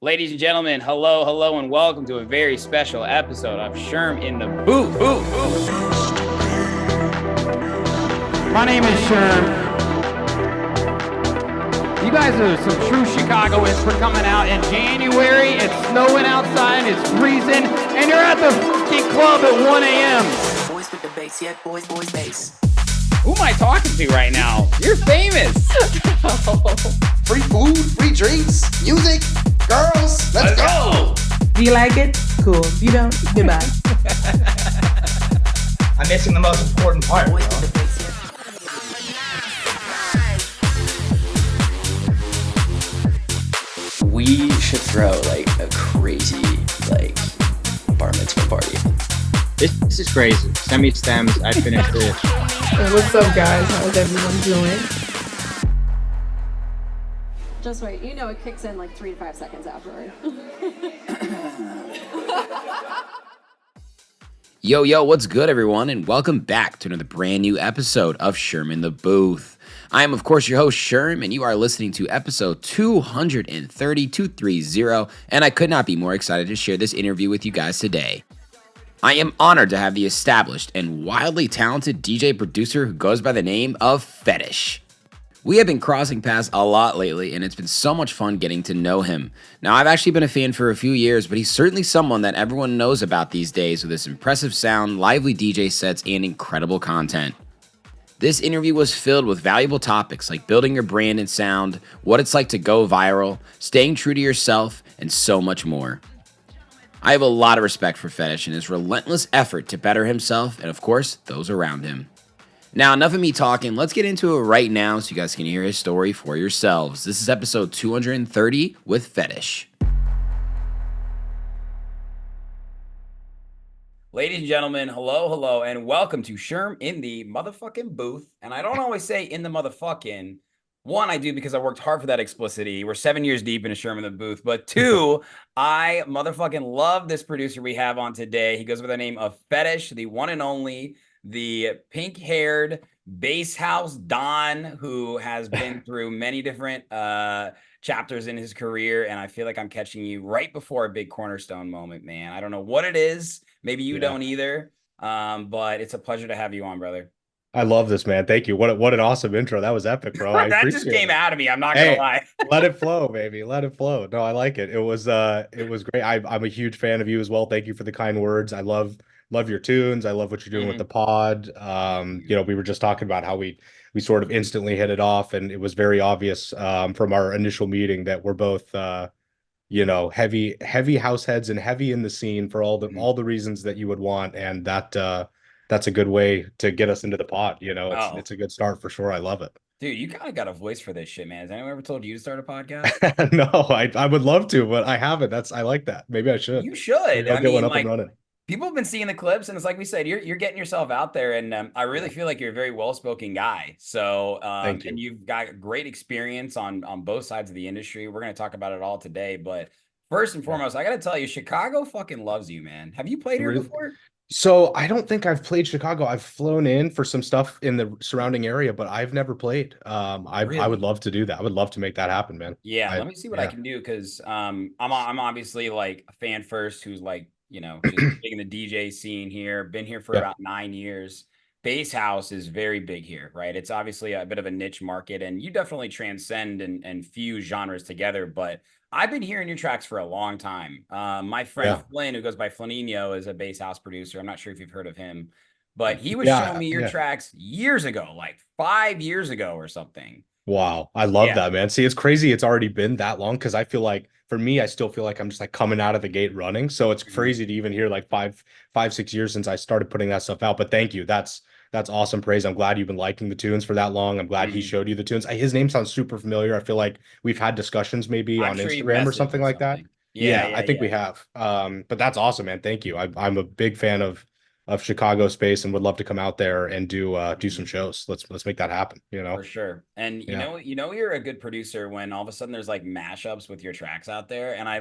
Ladies and gentlemen, hello, hello, and welcome to a very special episode of Sherm in the Booth. My name is Sherm. You guys are some true Chicagoans for coming out in January. It's snowing outside, it's freezing, and you're at the fucking club at 1 a.m. Boys with the bass, yeah, boys, bass. Who am I talking to right now? You're famous. Free food, free drinks, music, girls. Let's go. Do you like it? Cool. You don't? Goodbye. I'm missing the most important part. Boys with the bass, yeah. We should throw like a crazy bar mitzvah party. This is crazy. Semi stems. I finished it. What's up, guys? How's everyone doing? Just wait, you know it kicks in like 3 to 5 seconds afterward. Yo, what's good, everyone, and welcome back to another brand new episode of Sherm in the Booth. I am, of course, your host, Sherm, and you are listening to episode 230, and I could not be more excited to share this interview with you guys today. I am honored to have the established and wildly talented DJ producer who goes by the name of Fetish. We have been crossing paths a lot lately, and it's been so much fun getting to know him. Now, I've actually been a fan for a few years, but he's certainly someone that everyone knows about these days with his impressive sound, lively DJ sets, and incredible content. This interview was filled with valuable topics like building your brand and sound, what it's like to go viral, staying true to yourself, and so much more. I have a lot of respect for Fetish and his relentless effort to better himself and, of course, those around him. Now, enough of me talking, let's get into it right now so you guys can hear his story for yourselves. This is episode 230 with Fetish. Ladies and gentlemen, hello, and welcome to Sherm in the motherfucking booth. And I don't always say in the motherfucking. One, I do because I worked hard for that explicitity. We're 7 years deep into Sherm in the Booth. But two, I motherfucking love this producer we have on today. He goes by the name of Fetish, the one and only, the pink-haired bass house Don, who has been through many different chapters in his career. And I feel like I'm catching you right before a big cornerstone moment, man. I don't know what it is. Maybe you don't either. But it's a pleasure to have you on, brother. I love this, man. Thank you. What an awesome intro. That was epic, bro. That just came out of me. I'm not gonna lie. Let it flow, baby. Let it flow. No, I like it. It was great. I'm a huge fan of you as well. Thank you for the kind words. I love your tunes. I love what you're doing with the pod. We were just talking about how we sort of instantly hit it off, and it was very obvious from our initial meeting that we're both heavy house heads and heavy in the scene for all the reasons that you would want, and that's a good way to get us into the pod. It's a good start for sure. I love it. Dude, you kind of got a voice for this shit, man. Has anyone ever told you to start a podcast? No, I would love to, but I haven't. I like that. Maybe I should. You should. I'll get one up and running. People have been seeing the clips, and it's like we said, you're getting yourself out there, and I really feel like you're a very well-spoken guy. So, Thank you. And you've got great experience on both sides of the industry. We're going to talk about it all today, but first and foremost, I got to tell you, Chicago fucking loves you, man. Have you played here before? So I don't think I've played Chicago. I've flown in for some stuff in the surrounding area, but I've never played. I would love to do that. I would love to make that happen, man. Yeah, let me see what I can do, because I'm obviously like a fan first who's like, just big in the DJ scene here. Been here for about 9 years. Bass house is very big here, right? It's obviously a bit of a niche market, and you definitely transcend and fuse genres together, but I've been hearing your tracks for a long time. My friend Flynn, who goes by Flaninho, is a bass house producer. I'm not sure if you've heard of him, but he was showing me your tracks years ago, like 5 years ago or something. Wow. I love that, man. See, it's crazy. It's already been that long, because I feel like for me, I still feel like I'm just like coming out of the gate running. So it's crazy to even hear like 6 years since I started putting that stuff out. But thank you. That's awesome praise. I'm glad you've been liking the tunes for that long. I'm glad he showed you the tunes. His name sounds super familiar. I feel like we've had discussions maybe on Instagram or something like that. Yeah, I think we have. But that's awesome, man. Thank you. I'm a big fan of of Chicago space and would love to come out there and do some shows. Let's make that happen, you know. For sure. And Yeah. you know you're a good producer when all of a sudden there's like mashups with your tracks out there. And I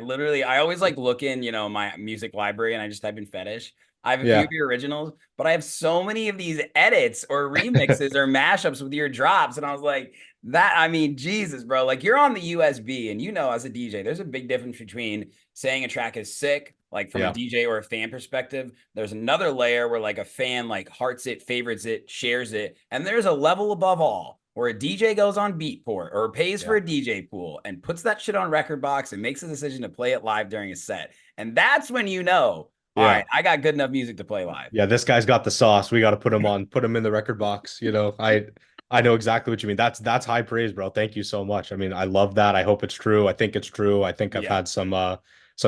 always like look in, you know, my music library and I just type in Fetish. I have a few Yeah. of your originals, but I have so many of these edits or remixes or mashups with your drops. And I was like, I mean, Jesus, bro, like you're on the USB and you know, as a DJ, there's a big difference between saying a track is sick, like from a DJ or a fan perspective. There's another layer where like a fan like hearts it, favorites it, shares it. And there's a level above all where a DJ goes on Beatport or pays for a DJ pool and puts that shit on Record Box and makes a decision to play it live during a set. And that's when you know, all right, I got good enough music to play live. Yeah, this guy's got the sauce. We got to put him in the Record Box. You know, I know exactly what you mean. That's high praise, bro. Thank you so much. I mean, I love that. I hope it's true. I think it's true. I think I've had some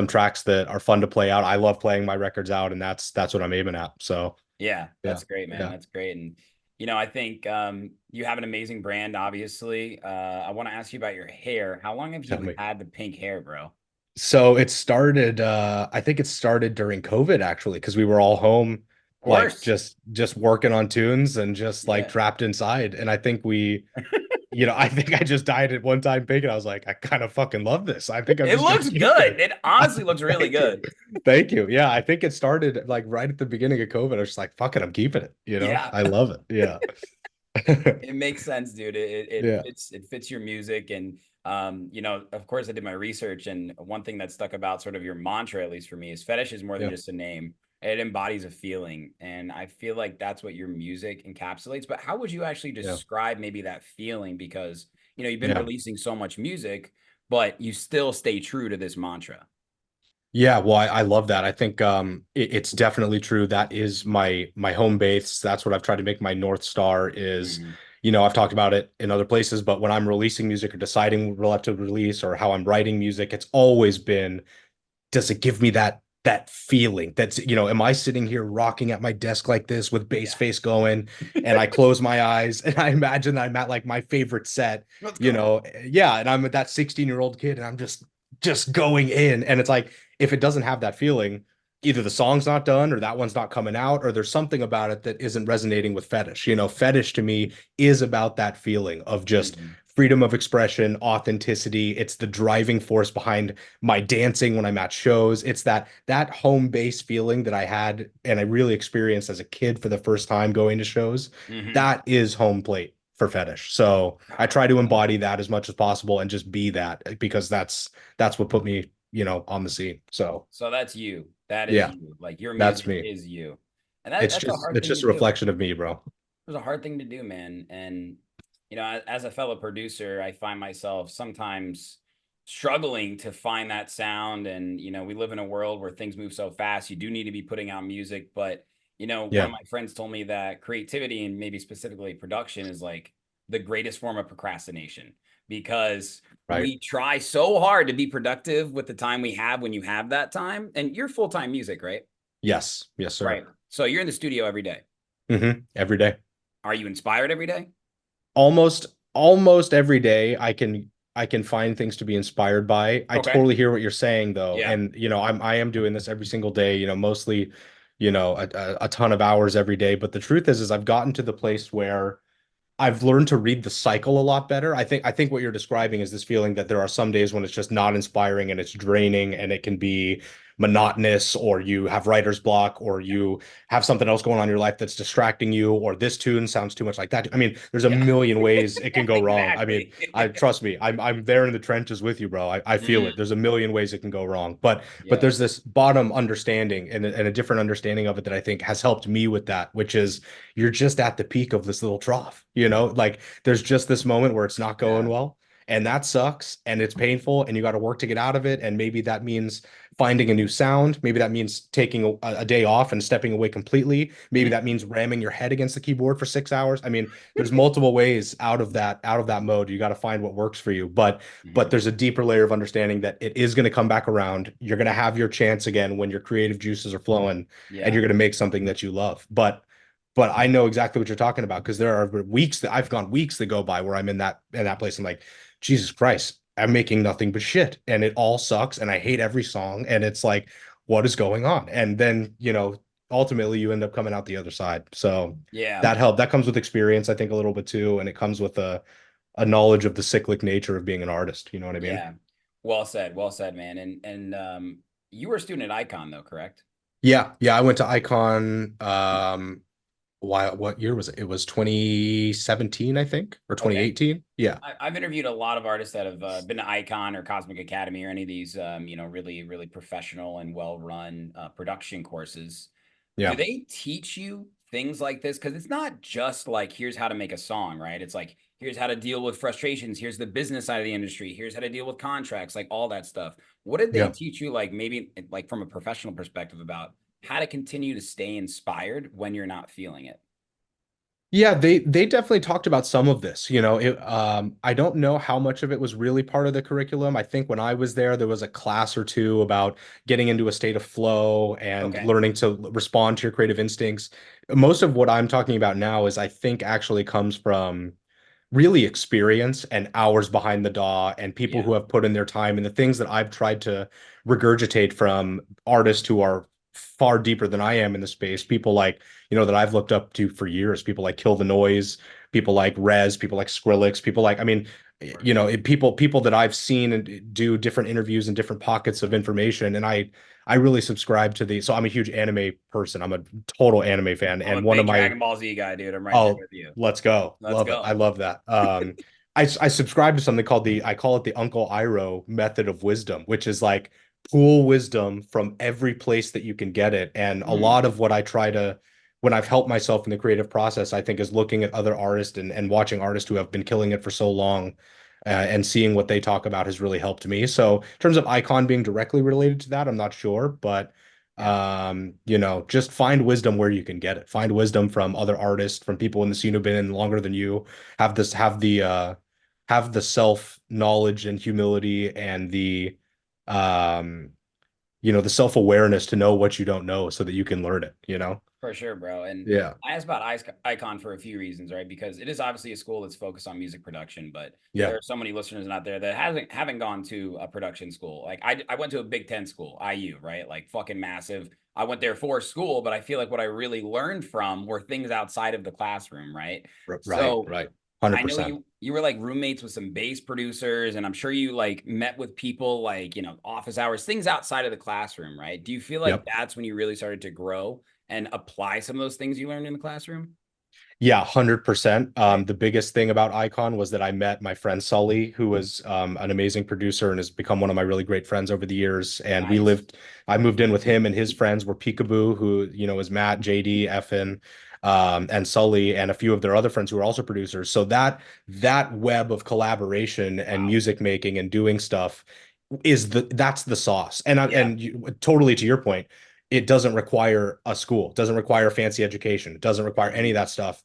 tracks that are fun to play out. I love playing my records out, and that's what I'm aiming at. So yeah, that's great, man. That's great. And you know, I think you have an amazing brand, obviously. I want to ask you about your hair. How long have you had the pink hair, bro? So it started, I think it started during COVID actually, because we were all home, like just working on tunes and just like trapped inside. And I think I think I just dyed it one time pink and I was like, I kind of fucking love this. I think it looks good. It honestly looks really good. Thank you. Yeah, I think it started like right at the beginning of COVID. I was just like, fuck it, I'm keeping it. You know, I love it. Yeah. It makes sense, dude. It fits your music. And you know, of course I did my research, and one thing that stuck about sort of your mantra, at least for me, is Fetish is more than just a name. It embodies a feeling. And I feel like that's what your music encapsulates. But how would you actually describe maybe that feeling? Because, you know, you've been releasing so much music, but you still stay true to this mantra. Yeah, well, I love that. I think it's definitely true. That is my home base. That's what I've tried to make my North Star is, you know, I've talked about it in other places, but when I'm releasing music or deciding what to release or how I'm writing music, it's always been, does it give me that feeling? That's, you know, am I sitting here rocking at my desk like this with bass face going and I close my eyes and I imagine that I'm at like my favorite set, you know, and I'm that 16-year-old kid and I'm just going in, and it's like, if it doesn't have that feeling, either the song's not done or that one's not coming out, or there's something about it that isn't resonating with Fetish. You know, Fetish to me is about that feeling of just freedom of expression, authenticity. It's the driving force behind my dancing when I'm at shows. It's that home base feeling that I had and I really experienced as a kid for the first time going to shows. That is home plate for Fetish. So I try to embody that as much as possible and just be that, because that's what put me, you know, on the scene. So that's you. That is you. Like your music is you. And that's just a reflection of me, bro. It's a hard thing to do, man. And you know, as a fellow producer, I find myself sometimes struggling to find that sound. And you know, we live in a world where things move so fast. You do need to be putting out music, but you know, one of my friends told me that creativity and maybe specifically production is like the greatest form of procrastination, because we try so hard to be productive with the time we have when you have that time. And you're full-time music, right? Yes, sir. Right. So you're in the studio every day. Every day. Are you inspired every day? Almost every day I can find things to be inspired by. I totally hear what you're saying though. And you know, I am doing this every single day, you know, mostly, you know, a ton of hours every day. But the truth is I've gotten to the place where I've learned to read the cycle a lot better. I think what you're describing is this feeling that there are some days when it's just not inspiring and it's draining and it can be monotonous, or you have writer's block, or you have something else going on in your life that's distracting you, or this tune sounds too much like that. I mean, there's a million ways it can go wrong. I mean, trust me, I'm there in the trenches with you, bro. I feel it. There's a million ways it can go wrong, but there's this bottom understanding and a different understanding of it that I think has helped me with that, which is you're just at the peak of this little trough, you know, like there's just this moment where it's not going well. And that sucks and it's painful and you got to work to get out of it. And maybe that means finding a new sound. Maybe that means taking a day off and stepping away completely. Maybe that means ramming your head against the keyboard for 6 hours. I mean, there's multiple ways out of that mode. You got to find what works for you. But there's a deeper layer of understanding that it is going to come back around. You're going to have your chance again when your creative juices are flowing and you're going to make something that you love. But I know exactly what you're talking about, because there are weeks that go by where I'm in that place. I'm like, Jesus Christ, I'm making nothing but shit and it all sucks and I hate every song and it's like, what is going on? And then, you know, ultimately you end up coming out the other side. So Yeah. that helped. That comes with experience, I think, a little bit too, and it comes with a knowledge of the cyclic nature of being an artist. You know what I mean? Yeah. Well said, man. And you were a student at Icon though, correct? Yeah, yeah. I went to Icon. What year was it? It was 2017, I think, or Okay. 2018. Yeah, I've interviewed a lot of artists that have been to Icon or Cosmic Academy or any of these, really, really professional and well-run production courses. Do yeah, they teach you things like this? Because it's not just like, here's how to make a song, right? It's like, here's how to deal with frustrations. Here's the business side of the industry. Here's how to deal with contracts, like all that stuff. What did they yeah. teach you, like maybe like from a professional perspective about how to continue to stay inspired when you're not feeling it? Yeah, they definitely talked about some of this. I don't know how much of it was really part of the curriculum. I think when I was there, there was a class or two about getting into a state of flow and Okay. learning to respond to your creative instincts. Most of what I'm talking about now is I think actually comes from really experience and hours behind the DAW and people Yeah. who have put in their time and the things that I've tried to regurgitate from artists who are far deeper than I am in the space. People like, that I've looked up to for years, people like Kill the Noise, people like Rez, people like Skrillex, people like, I mean, people that I've seen and do different interviews and different pockets of information. And I really subscribe to so I'm a huge anime person. I'm a total anime fan. I'm a And one of big my Dragon Ball Z guy, dude. I'm right there Oh, with you. let's go. Let's Love it. I go. love that. I subscribe to something called I call it the Uncle Iroh method of wisdom, which is like pool wisdom from every place that you can get it. And a Mm, lot of what I try to, when I've helped myself in the creative process, I think is looking at other artists and watching artists who have been killing it for so long, and seeing what they talk about has really helped me. So in terms of Icon being directly related to that, I'm not sure, but yeah, just find wisdom where you can get it. Find wisdom from other artists, from people in the scene who've been in longer than you. Have the self knowledge and humility and um the self awareness to know what you don't know so that you can learn it. for sure, bro. And Yeah, I asked about Icon for a few reasons, right? Because it is obviously a school that's focused on music production, but yeah, there are so many listeners out there that haven't gone to a production school. Like I went to a Big Ten school, IU, right? Like fucking massive. I went there for school, but I feel like what I really learned from were things outside of the classroom, right? right, So right, I know 100%. you were like roommates with some bass producers, and I'm sure you like met with people like, office hours, things outside of the classroom, right? Do you feel like Yep. that's when you really started to grow and apply some of those things you learned in the classroom? Yeah, 100%. Right. The biggest thing about Icon was that I met my friend Sully, who was an amazing producer and has become one of my really great friends over the years. And Nice. I moved in with him, and his friends were Peekaboo, who, is Matt, JD, Effin, and Sully, and a few of their other friends who are also producers. So that web of collaboration and Wow. music making and doing stuff that's the sauce. Yeah. Totally to your point, it doesn't require a school, it doesn't require fancy education, it doesn't require any of Mhm. that stuff.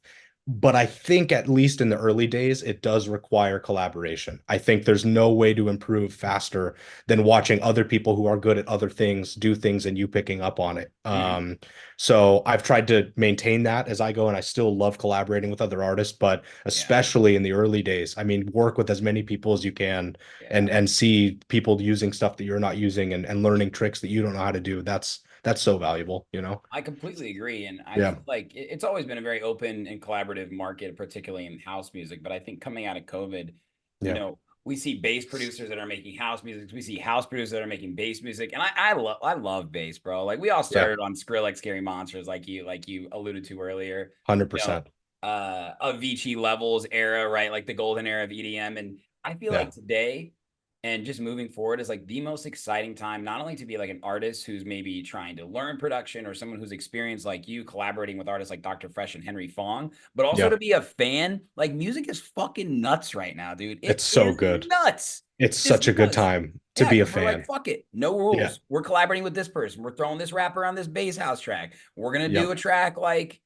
But I think at least in the early days, it does require collaboration. I think there's no way to improve faster than watching other people who are good at other things do things and you picking up on it. Mhm. So I've tried to maintain that as I go, and I still love collaborating with other artists, but Yeah. especially in the early days, I mean, work with as many people as you can Yeah. and see people using stuff that you're not using and learning tricks that you don't know how to do. That's so valuable. I completely agree. And I Yeah. feel like it's always been a very open and collaborative market, particularly in house music. But I think coming out of COVID, Yeah. we see bass producers that are making house music. We see house producers that are making bass music. And I love bass, bro. Like we all Yeah. started on Skrillex, Scary Monsters, like you alluded to earlier. You know, 100%. Avicii levels era, right? Like the golden era of EDM. And I feel Yeah. like today and just moving forward is like the most exciting time, not only to be like an artist who's maybe trying to learn production or someone who's experienced like you collaborating with artists like Dr. Fresh and Henry Fong, but also Yeah. to be a fan. Like music is fucking nuts right now, dude. It's It so is good. nuts. It's It is such a good nuts. time to Yeah, be a because we're like, fan. fuck it. No Yeah. rules. We're collaborating with this person. We're throwing this rapper on this bass house track. We're gonna do Yep. a track like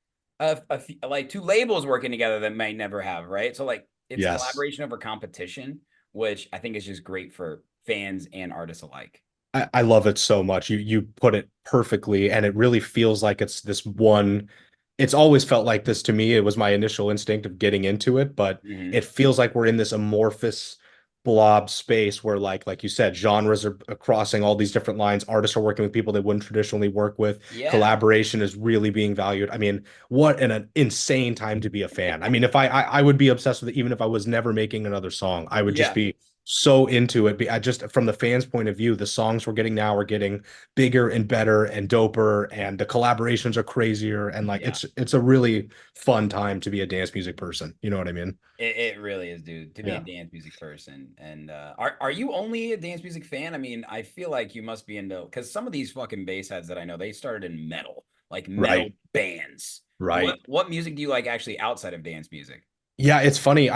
like two labels working together that might never have, right? So like it's Yes. collaboration over competition, which I think is just great for fans and artists alike. I love it so much. You put it perfectly, and it really feels like it's this one. It's always felt like this to me. It was my initial instinct of getting into it, but Mhm. it feels like we're in this amorphous blob space where like you said, genres are crossing all these different lines. Artists are working with people they wouldn't traditionally work with. Yeah. Collaboration is really being valued. I mean, what an insane time to be a fan. I mean, if I would be obsessed with it even if I was never making another song. I would just Yeah. be so into it. I just from the fans' point of view, the songs we're getting now are getting bigger and better and doper, and the collaborations are crazier. And like Yeah. it's a really fun time to be a dance music person. You know what I mean? It really is, dude, to be a Yeah. dance music person. And are you only a dance music fan? I mean, I feel like you must be into because some of these fucking bass heads that I know, they started in metal, like metal Right. bands. Right. What music do you like actually outside of dance music? Yeah, it's funny.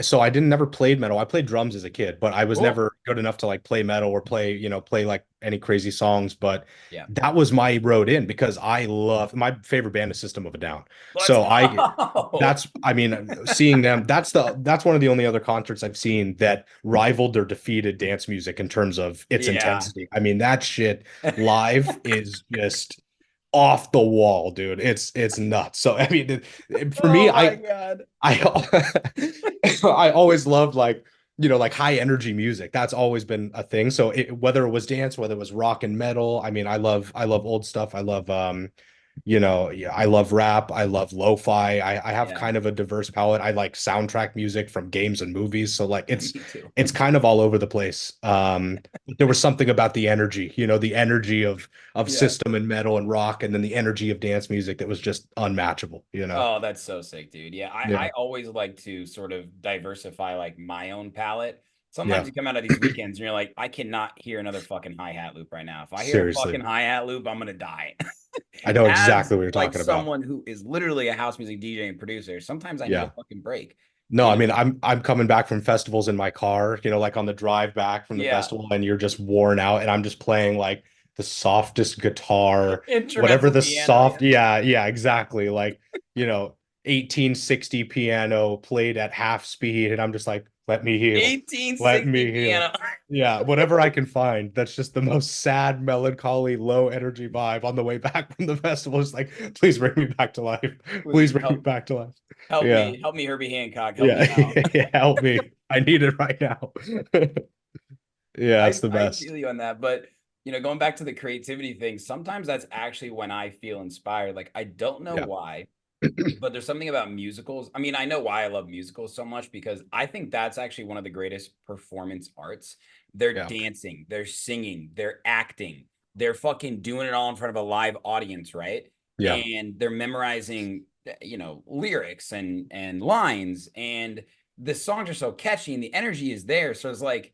So I didn't never played metal. I played drums as a kid, but I was Cool. never good enough to like play metal or play like any crazy songs. But Yeah. that was my road in because I love my favorite band is System of a Down. Let's So go. I mean, seeing them, that's one of the only other concerts I've seen that rivaled or defeated dance music in terms of its Yeah. intensity. I mean, that shit live is just off the wall, dude. It's nuts. So I mean, for me, Oh my God. I I always loved like like high energy music. That's always been a thing. So whether it was dance, whether it was rock and metal, I mean, I love old stuff. I love yeah, I love rap. I love lo-fi. I have Yeah. kind of a diverse palette. I like soundtrack music from games and movies. So like Me too. it's kind of all over the place. There was something about the energy, the energy of Yeah. system and metal and rock, and then the energy of dance music that was just unmatchable. Oh, that's so sick, dude. Yeah, I Yeah. always like to sort of diversify like my own palette. Sometimes Yeah. you come out of these weekends and you're like, I cannot hear another fucking hi-hat loop right now. If I hear a fucking Seriously. hi-hat loop, I'm gonna die. I know As exactly what you're like talking about. someone who is literally a house music DJ and producer, sometimes I need a Yeah. fucking break. No, You I know? mean I'm coming back from festivals in my car, like on the drive back from the Yeah. festival, and you're just worn out, and I'm just playing like the softest guitar, whatever Instrumental the piano, yeah. soft, yeah, yeah, exactly. Like, 1860 piano played at half speed, and I'm just like, let me heal. Let 1860 me heal. piano. Yeah, whatever I can find. That's just the most sad, melancholy, low energy vibe on the way back from the festival. It's like, please bring me back to life. Please Please bring me back to life. Yeah. help me, Herbie Hancock, help me Yeah. out. Help me. I need it right now. Yeah, it's the I best. feel you on that, but going back to the creativity thing, sometimes that's actually when I feel inspired. Like I don't know Yeah. why, but there's something about musicals. I mean, I know why I love musicals so much because I think that's actually one of the greatest performance arts. They're Yeah. dancing, they're singing, they're acting, they're fucking doing it all in front of a live audience, right? Yeah. And they're memorizing, lyrics and lines, and the songs are so catchy and the energy is there. So it's like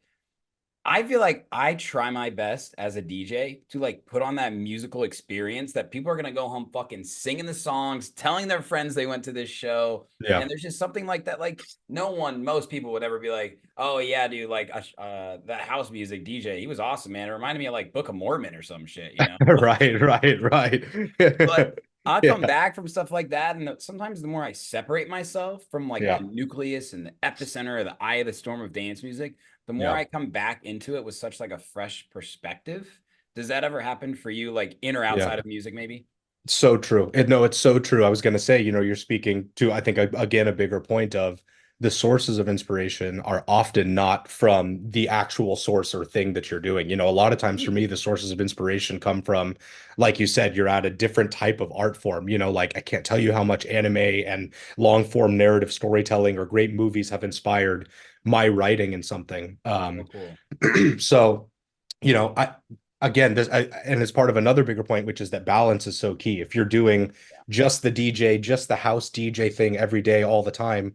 I feel like I try my best as a DJ to like put on that musical experience that people are gonna go home fucking singing the songs, telling their friends they went to this show. Yeah. And there's just something like that. Like most people would ever be like, "Oh yeah, dude, like that house music DJ, he was awesome, man. It reminded me of like Book of Mormon or some shit." Right, right, right. But I'll come Yeah. back from stuff like that, and sometimes the more I separate myself from like the Yeah. nucleus and the epicenter or the eye of the storm of dance music, the more Yeah. I come back into it with such like a fresh perspective. Does that ever happen for you, like in or outside Yeah. of music, maybe? So true. No, it's so true. I was going to say, you're speaking to, I think, again, a bigger point of the sources of inspiration are often not from the actual source or thing that you're doing. A lot of times for me, the sources of inspiration come from, like you said, you're at a different type of art form. Like I can't tell you how much anime and long form narrative storytelling or great movies have inspired my writing in something. Oh, cool. So, I again and it's part of another bigger point, which is that balance is so key. If you're doing just the DJ, just the house DJ thing every day, all the time,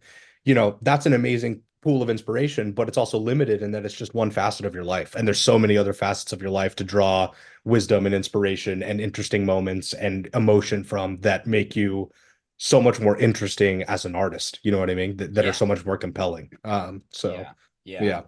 that's an amazing pool of inspiration, but it's also limited in that it's just one facet of your life. And there's so many other facets of your life to draw wisdom and inspiration and interesting moments and emotion from that make you so much more interesting as an artist. You know what I mean? That are Yeah, so much more compelling. So yeah, yeah. yeah.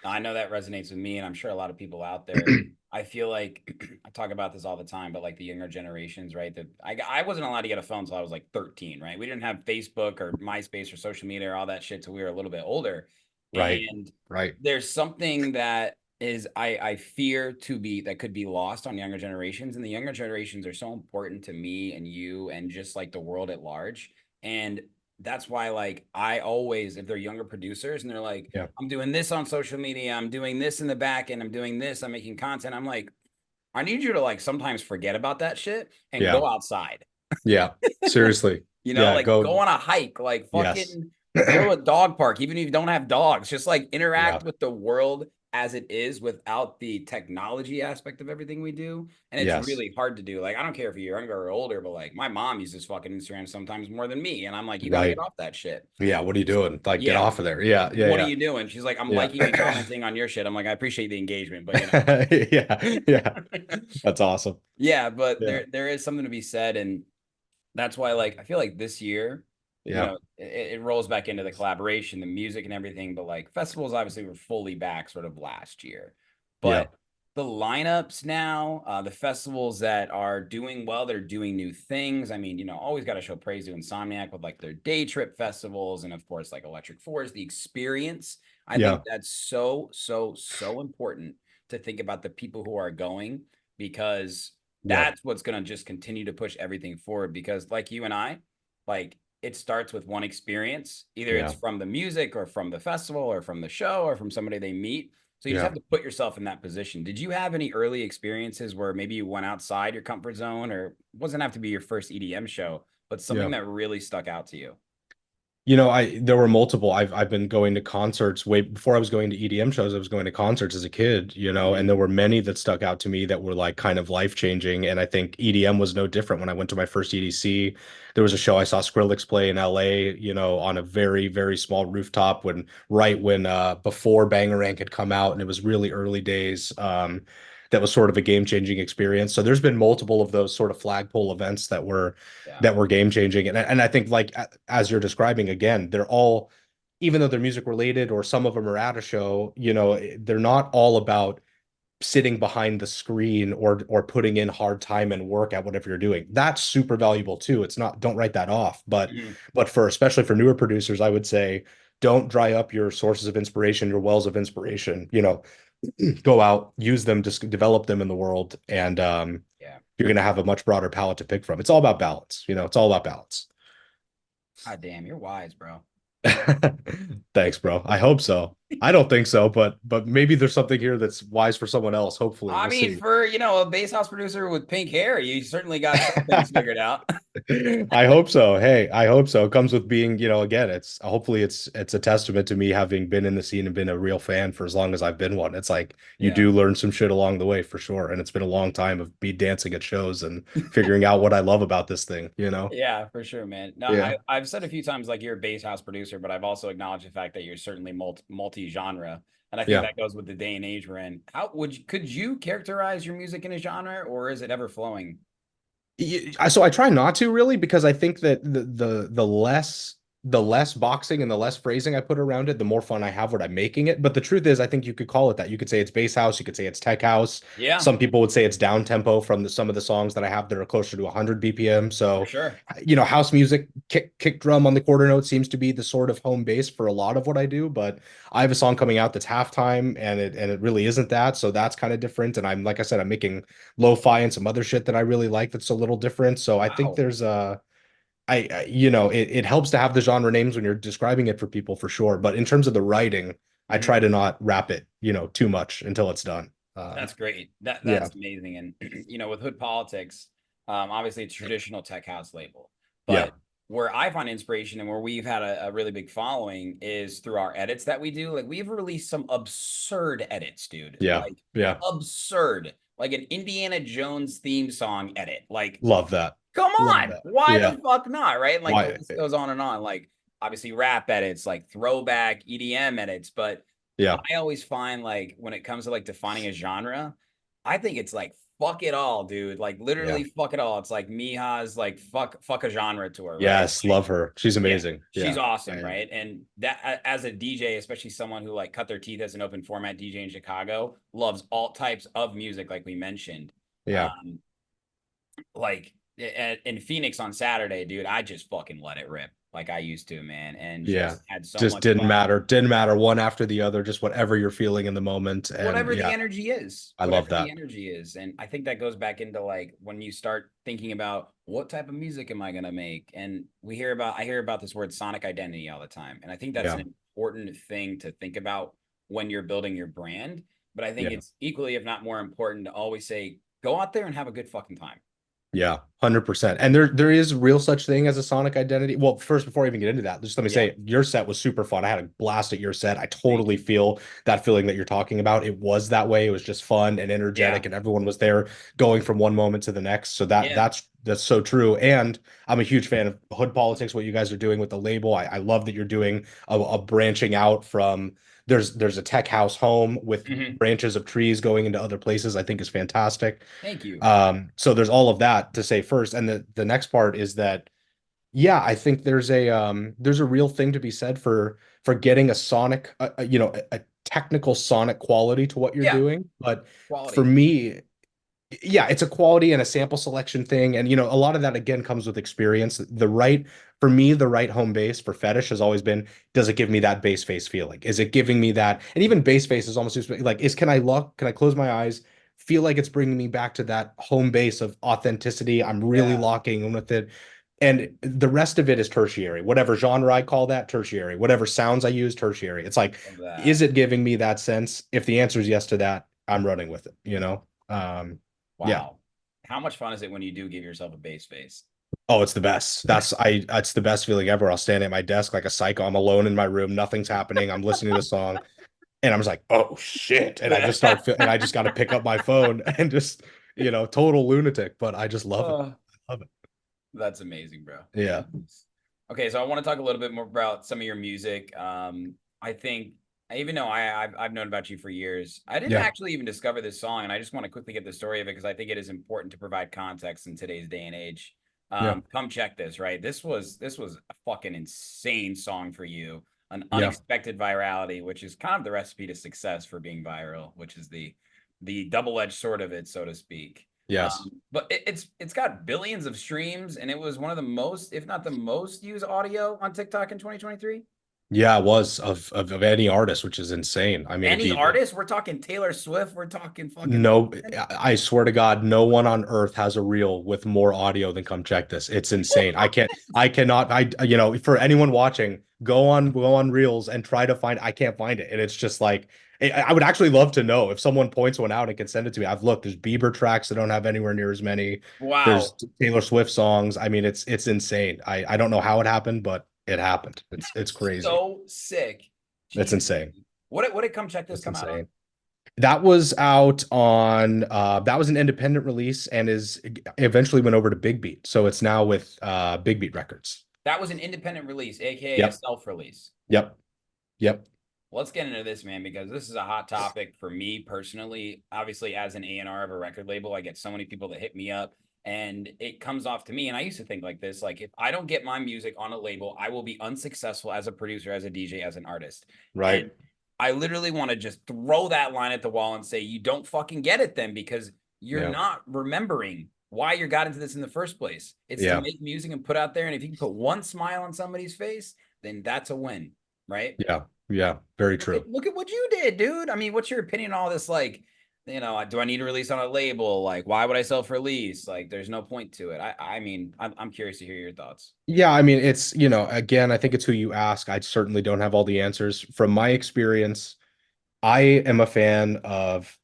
I know that resonates with me, and I'm sure a lot of people out there. I feel like I talk about this all the time, but like the younger generations, right? That I wasn't allowed to get a phone until I was like 13, right? We didn't have Facebook or MySpace or social media or all that shit till we were a little bit older. Right. And Right. there's something that is I fear to be that could be lost on younger generations, and the younger generations are so important to me and you and just like the world at large. And that's why, like, I always, if they're younger producers and they're like, Yeah. I'm doing this on social media, I'm doing this in the back end, I'm doing this, I'm making content. I'm like, I need you to like sometimes forget about that shit and Yeah. go outside. Yeah. Seriously. You know, Yeah. like Go. go on a hike, like Yes. fucking go to a dog park, even if you don't have dogs. Just like Yeah. interact with the world as it is without the technology aspect of everything we do. And it's Yes. really hard to do. Like, I don't care if you're younger or older, but like my mom uses fucking Instagram sometimes more than me. And I'm like, you got to get Right. off that shit. Yeah. What are you doing? Like, get Yeah. off of there. Yeah. Yeah. What are Yeah. you doing? She's like, I'm Yeah. liking and commenting on your shit. I'm like, I appreciate the engagement, but you know. Yeah. Yeah. That's awesome. Yeah, but Yeah. there is something to be said, and that's why, like, I feel like this year, you Yeah. know, it rolls back into the collaboration, the music and everything, but like festivals obviously were fully back sort of last year. Yeah. But the lineups now, the festivals that are doing well, they're doing new things. I mean, you know, always got to show praise to Insomniac with like their day trip festivals, and of course, like Electric Forest, the experience. I Yeah. think that's so important to think about the people who are going, because Yeah. that's what's going to just continue to push everything forward. Because like you and I, like, it starts with one experience. Either it's Yeah. from the music or from the festival or from the show or from somebody they meet. So you just Yeah. have to put yourself in that position. Did you have any early experiences where maybe you went outside your comfort zone, or it wasn't have to be your first EDM show, but something Yeah. that really stuck out to you? You know, there were multiple. I've been going to concerts way before I was going to EDM shows. I was going to concerts as a kid, you know, and there were many that stuck out to me that were like kind of life-changing. And I think EDM was no different. When I went to my first EDC, there was a show I saw Skrillex play in LA, you know, on a very, very small rooftop when before Bangarang had come out, and it was really early days. That was sort of a game-changing experience. So there's been multiple of those sort of flagpole events Yeah. that were game changing. And I think, like, as you're describing again, they're all, even though they're music related or some of them are at a show, you know, they're not all about sitting behind the screen or putting in hard time and work at whatever you're doing. That's super valuable too. It's not, don't write that off. Mhm. But for, especially for newer producers, I would say don't dry up your sources of inspiration, your wells of inspiration, you know, go out, use them, just develop them in the world. And Yeah. you're going to have a much broader palette to pick from. It's all about balance. You know, it's all about balance. God damn, you're wise, bro. Thanks, bro. I hope so. I don't think so, but maybe there's something here that's wise for someone else. Hopefully, I we'll mean, see. for, you know, a bass house producer with pink hair, you certainly got some things figured out. I hope so. Hey, I hope so. It comes with being, you know, again, it's hopefully it's a testament to me having been in the scene and been a real fan for as long as I've been one. It's like you Yeah. do learn some shit along the way for sure. And it's been a long time of me dancing at shows and figuring out what I love about this thing, you know? Yeah, for sure, man. No, Yeah. I've said a few times like you're a bass house producer, but I've also acknowledged the fact that you're certainly multi-genre. And I think Yeah. that goes with the day and age we're in. How could you characterize your music in a genre, or is it ever flowing? So I try not to really, because I think that the less boxing and the less phrasing I put around it, the more fun I have when I'm making it. But the truth is, I think you could call it that. You could say it's bass house, you could say it's tech house. Yeah, Some people would say it's down tempo from some of the songs that I have that are closer to 100 BPM. for So, sure. you know, house music, kick drum on the quarter note seems to be the sort of home base for a lot of what I do. But I have a song coming out that's halftime, and it really isn't that. So that's kind of different. And I'm, like I said, I'm making lo-fi and some other shit that I really like that's a little different. So I think Wow. there's you know, it helps to have the genre names when you're describing it for people for sure. But in terms of the writing, I Mhm. try to not wrap it, you know, too much until it's done. That's great. Yeah, That's amazing. And you know, with Hood Politics, obviously it's a traditional tech house label, yeah, but where I find inspiration and where we've had a really big following is through our edits that we do. Like, we've released some absurd edits, dude. yeah, Like, yeah. absurd. Like an Indiana Jones theme song edit. Like, Love that. come Love on, that. why Yeah. the fuck not? Right? And like the Why? list goes on and on. Like, obviously rap edits, like throwback EDM edits, but Yeah, I always find, like, when it comes to like defining a genre, I think it's like fuck it all, dude. Like, yeah. literally fuck it all. It's like Miha's like fuck a genre tour, right? Yes, love her. She's Yeah, amazing. she's Yeah, awesome, yeah, right? And that, as a DJ, especially someone who like cut their teeth as an open format DJ in Chicago, loves all types of music, like we mentioned. yeah. Like in Phoenix on Saturday, dude, I just fucking let it rip. like I used to, man, and Yeah. just had so Just much didn't fun. matter. Didn't matter one after the other, just whatever you're feeling in the moment. And Whatever the yeah, energy is, I love whatever the that. energy is. And I think that goes back into like when you start thinking about what type of music am I going to make? And I hear about this word sonic identity all the time. And I think that's Yeah. an important thing to think about when you're building your brand. But I think Yeah. it's equally, if not more important, to always say, go out there and have a good fucking time. Yeah, 100%. And there is real such thing as a sonic identity. Well, first, before I even get into that, just let me Yeah. say your set was super fun. I had a blast at your set. I Thank totally feel that feeling that you're talking about. It was that way. It was just fun and energetic, Yeah. and everyone was there going from one moment to the next. So Yeah. that's so true. And I'm a huge fan of Hood Politics, what you guys are doing with the label. I love that you're doing a branching out from there's a tech house home with Mhm. branches of trees going into other places, I think is fantastic. Thank you. So there's all of that to say first. And the next part is that, yeah, I think there's a real thing to be said for getting a sonic, a technical sonic quality to what you're Yeah. doing. But for Quality. me, yeah, it's a quality and a sample selection thing. And, a lot of that again comes with experience. For me, the right home base for Fetish has always been, does it give me that bass face feeling? Is it giving me that? And even bass face is almost like, can I close my eyes, feel like it's bringing me back to that home base of authenticity? I'm really Yeah. locking in with it. And the rest of it is tertiary. Whatever genre I call that, tertiary. Whatever sounds I use, tertiary. It's like, Love that. is it giving me that sense? If the answer is yes to that, I'm running with it. Yeah. Wow. How much fun is it when you do give yourself a bass face? Oh, it's the best. That's the best feeling ever. I'll stand at my desk like a psycho. I'm alone in my room. Nothing's happening. I'm listening to the song and I'm just like, oh shit. And and I just got to pick up my phone and just, total lunatic, but I just love it. Oh, Love it. that's amazing, bro. Yeah. Okay, so I want to talk a little bit more about some of your music. I think even though I've known about you for years, I didn't Yeah. actually even discover this song, and I just want to quickly get the story of it because I think it is important to provide context in today's day and age. Yeah. Come check this, right? This was a fucking insane song for you, an Yeah. unexpected virality, which is kind of the recipe to success for being viral, which is the double-edged sword of it, so to speak. Yes. But it's got billions of streams, and it was one of the most, if not the most used audio on TikTok in 2023. Yeah, it was of any artist, which is insane. I mean, Any artist, we're talking Taylor Swift, we're talking fucking no, I swear to God, no one on earth has a reel with more audio than Come Check This. It's insane. I cannot, for anyone watching, go on reels and try to find, I can't find it. And it's just like, I would actually love to know if someone points one out and can send it to me. I've looked, there's Bieber tracks that don't have anywhere near as many. wow. There's Taylor Swift songs. I mean, it's insane. I don't know how it happened, but it happened. It's crazy. So sick. It's Jesus. insane. What did Come Check This It's come out on? insane. That was out on that was an independent release and is eventually went over to Big Beat. So it's now with Big Beat Records. That was an independent release, aka a Yep. self-release. Yep. Yep. Let's get into this, man, because this is a hot topic for me personally. Obviously, as an A&R of a record label, I get so many people that hit me up, and it comes off to me. And I used to think like this, like if I don't get my music on a label, I will be unsuccessful as a producer, as a DJ, as an artist. Right. And I literally want to just throw that line at the wall and say, you don't fucking get it then, because you're Yeah. not remembering why you got into this in the first place. It's Yeah. to make music and put out there. And if you can put one smile on somebody's face, then that's a win, right? Yeah. Yeah. Very true. Look at what you did, dude. I mean, what's your opinion on all this? Like, do I need to release on a label? Like, why would I self-release? Like, there's no point to it. I mean, I'm curious to hear your thoughts. Yeah, I mean, it's, again, I think it's who you ask. I certainly don't have all the answers. From my experience, I am a fan of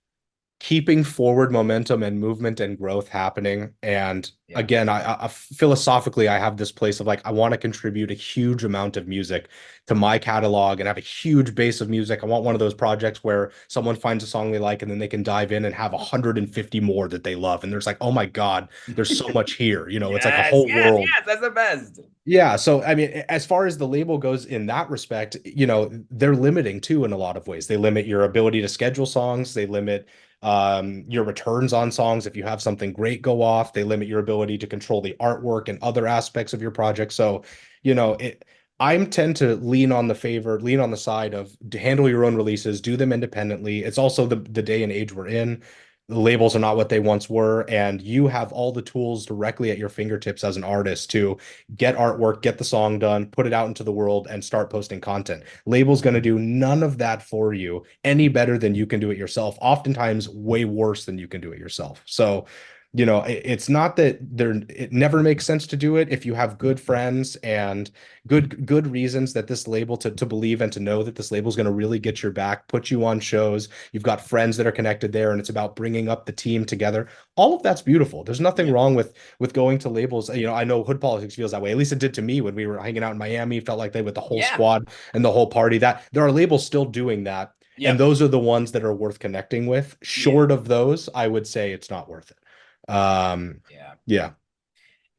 keeping forward momentum and movement and growth happening. And Yeah. again, I philosophically, I have this place of like, I want to contribute a huge amount of music to my catalog and have a huge base of music. I want one of those projects where someone finds a song they like and then they can dive in and have 150 more that they love. And there's like, oh my God, there's so much here. It's like a whole world. Yes, that's the best. Yeah. So, I mean, as far as the label goes in that respect, they're limiting too in a lot of ways. They limit your ability to schedule songs. They limit your returns on songs. If you have something great go off, they limit your ability to control the artwork and other aspects of your project. So, I tend to lean on the side of to handle your own releases, do them independently. It's also the day and age we're in. the labels are not what they once were, and you have all the tools directly at your fingertips as an artist to get artwork, get the song done, put it out into the world, and start posting content. Label's going to do none of that for you any better than you can do it yourself, oftentimes way worse than you can do it yourself. So it's not that it never makes sense to do it if you have good friends and good reasons that this label to believe and to know that this label is going to really get your back, put you on shows. You've got friends that are connected there, and it's about bringing up the team together. All of that's beautiful. There's nothing wrong with going to labels. I know Hood Politics feels that way. At least it did to me when we were hanging out in Miami. Felt like they with the whole squad and the whole party. That there are labels still doing that, and those are the ones that are worth connecting with. Short of those, I would say it's not worth it. Yeah,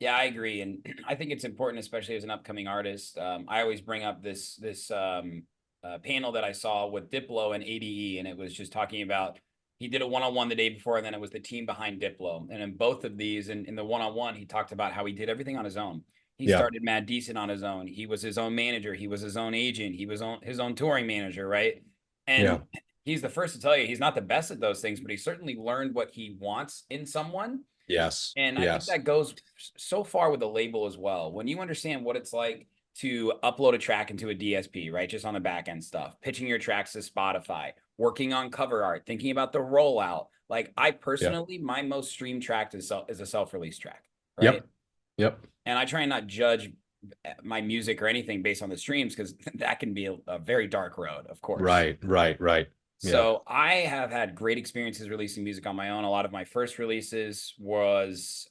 I agree. And I think it's important, especially as an upcoming artist. I always bring up this panel that I saw with Diplo and ADE, and it was just talking about, he did a one-on-one the day before, and then it was the team behind Diplo. And in both of these, in the one-on-one, he talked about how he did everything on his own. He started Mad Decent on his own. He was his own manager. He was his own agent. He was his own touring manager, right? And he's the first to tell you he's not the best at those things, but he certainly learned what he wants in someone. Yes. And I think that goes so far with a label as well. When you understand what it's like to upload a track into a DSP, right? Just on the back end stuff, pitching your tracks to Spotify, working on cover art, thinking about the rollout. Like I personally, my most streamed track is a self-release track, right? Yep. And I try and not judge my music or anything based on the streams, because that can be a very dark road, of course. Right. So I have had great experiences releasing music on my own. A lot of my first releases was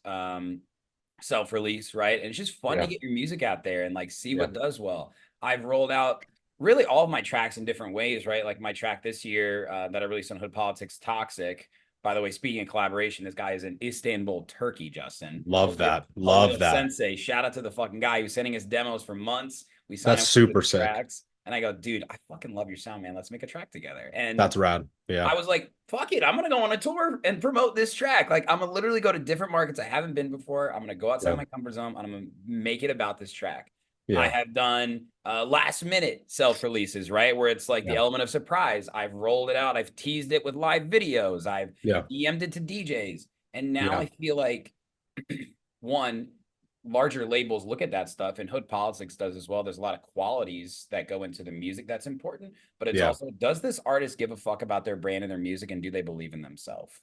self-release, right? And it's just fun to get your music out there and like see what does well. I've rolled out really all of my tracks in different ways, right? Like my track this year that I released on Hood Politics, Toxic. By the way, speaking of collaboration, this guy is in Istanbul, Turkey, Justin. Love that. Sensei. Shout out to the fucking guy who's sending us demos for months. We signed That's super sick. Tracks. And I go, dude, I fucking love your sound, man. Let's make a track together. And that's rad. Yeah. I was like, fuck it. I'm going to go on a tour and promote this track. Like, I'm going to literally go to different markets I haven't been before. I'm going to go outside my comfort zone, and I'm going to make it about this track. I have done last minute self-releases, right? Where it's like the element of surprise. I've rolled it out. I've teased it with live videos. I've DM'd it to DJs. And now I feel like, one, larger labels look at that stuff, and Hood Politics does as well. There's a lot of qualities that go into the music that's important, but it's also, does this artist give a fuck about their brand and their music, and do they believe in themselves?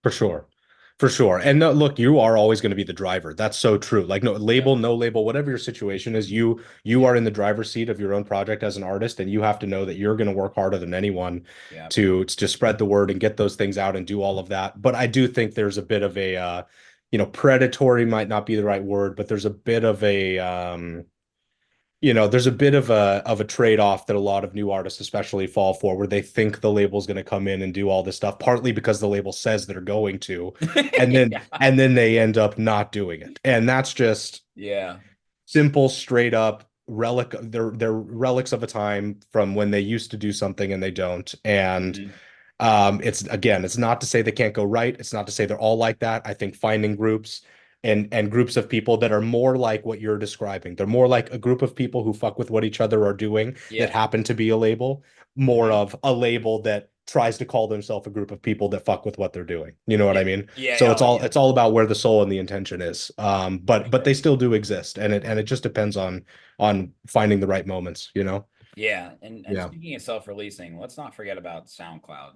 For sure. And look, you are always going to be the driver. That's so true. Like no label, whatever your situation is, you are in the driver's seat of your own project as an artist, and you have to know that you're going to work harder than anyone to spread the word and get those things out and do all of that. But I do think there's a bit of a predatory might not be the right word, but there's a bit of a there's a bit of a trade-off that a lot of new artists especially fall for, where they think the label's going to come in and do all this stuff, partly because the label says they're going to, and then and then they end up not doing it. And that's just simple, straight up relic. They're relics of a time from when they used to do something and they don't. And it's not to say they can't go right. It's not to say they're all like that. I think finding groups and groups of people that are more like what you're describing. They're more like a group of people who fuck with what each other are doing that happen to be a label, more of a label that tries to call themselves a group of people that fuck with what they're doing. You know what I mean? So it's all about where the soul and the intention is. But they still do exist, and it just depends on finding the right moments, Yeah. And speaking of self-releasing, let's not forget about SoundCloud,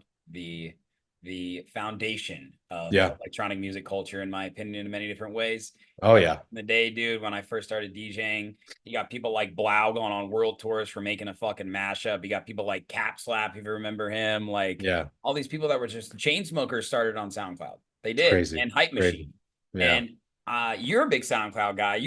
the foundation of electronic music culture, in my opinion, in many different ways. In the day, dude, when I first started DJing, you got people like Blau going on world tours for making a fucking mashup. You got people like Cap Slap, if you remember him. Like all these people that were just Chainsmokers started on SoundCloud. They did. Crazy. And Hype Machine. And you're a big SoundCloud guy.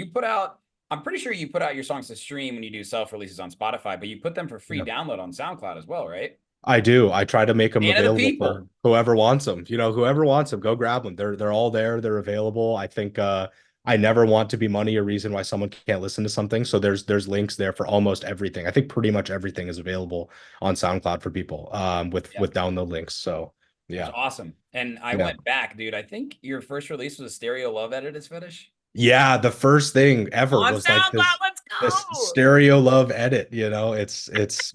I'm pretty sure you put out your songs to stream when you do self-releases on Spotify, but you put them for free download on SoundCloud as well, right? I do. I try to make them available for whoever wants them. Whoever wants them, go grab them. They're all there. They're available. I think I never want to be money a reason why someone can't listen to something. So there's links there for almost everything. I think pretty much everything is available on SoundCloud for people with download links. So It's awesome. And I went back, dude. I think your first release was a Stereo Love Edit Fetish. Yeah, the first thing ever was like this Stereo Love edit. It's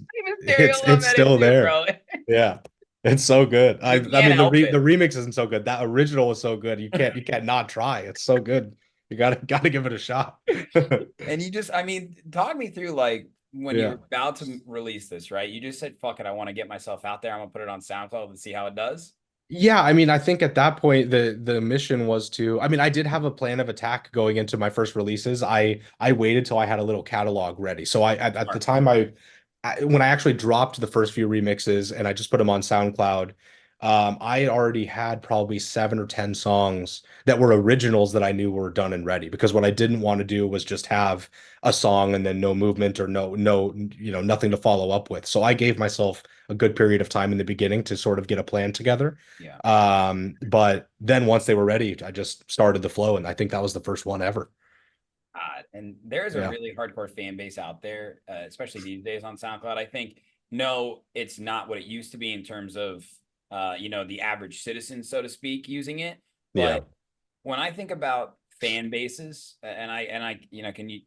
still there. Yeah. It's so good. I can't mean help the it. remix isn't so good. That original was so good. You can't not try. It's so good. You gotta give it a shot. And you just, I mean, talk me through like when you Yeah. were about to release this, right? You just said, fuck it, I want to get myself out there. I'm gonna put it on SoundCloud and see how it does. Yeah, I mean, I think at that point the mission was to, I mean, I did have a plan of attack going into my first releases. I waited till I had a little catalog ready. So at the time when I actually dropped the first few remixes and I just put them on SoundCloud, I already had probably 7 or 10 songs that were originals that I knew were done and ready, because what I didn't want to do was just have a song and then no movement or nothing to follow up with. So I gave myself a good period of time in the beginning to sort of get a plan together. Yeah. But then once they were ready, I just started the flow, and I think that was the first one ever. And there's a Yeah. really hardcore fan base out there, especially these days on SoundCloud. I think, no, it's not what it used to be in terms of, the average citizen, so to speak, using it. Yeah. But when I think about fan bases, and I, can you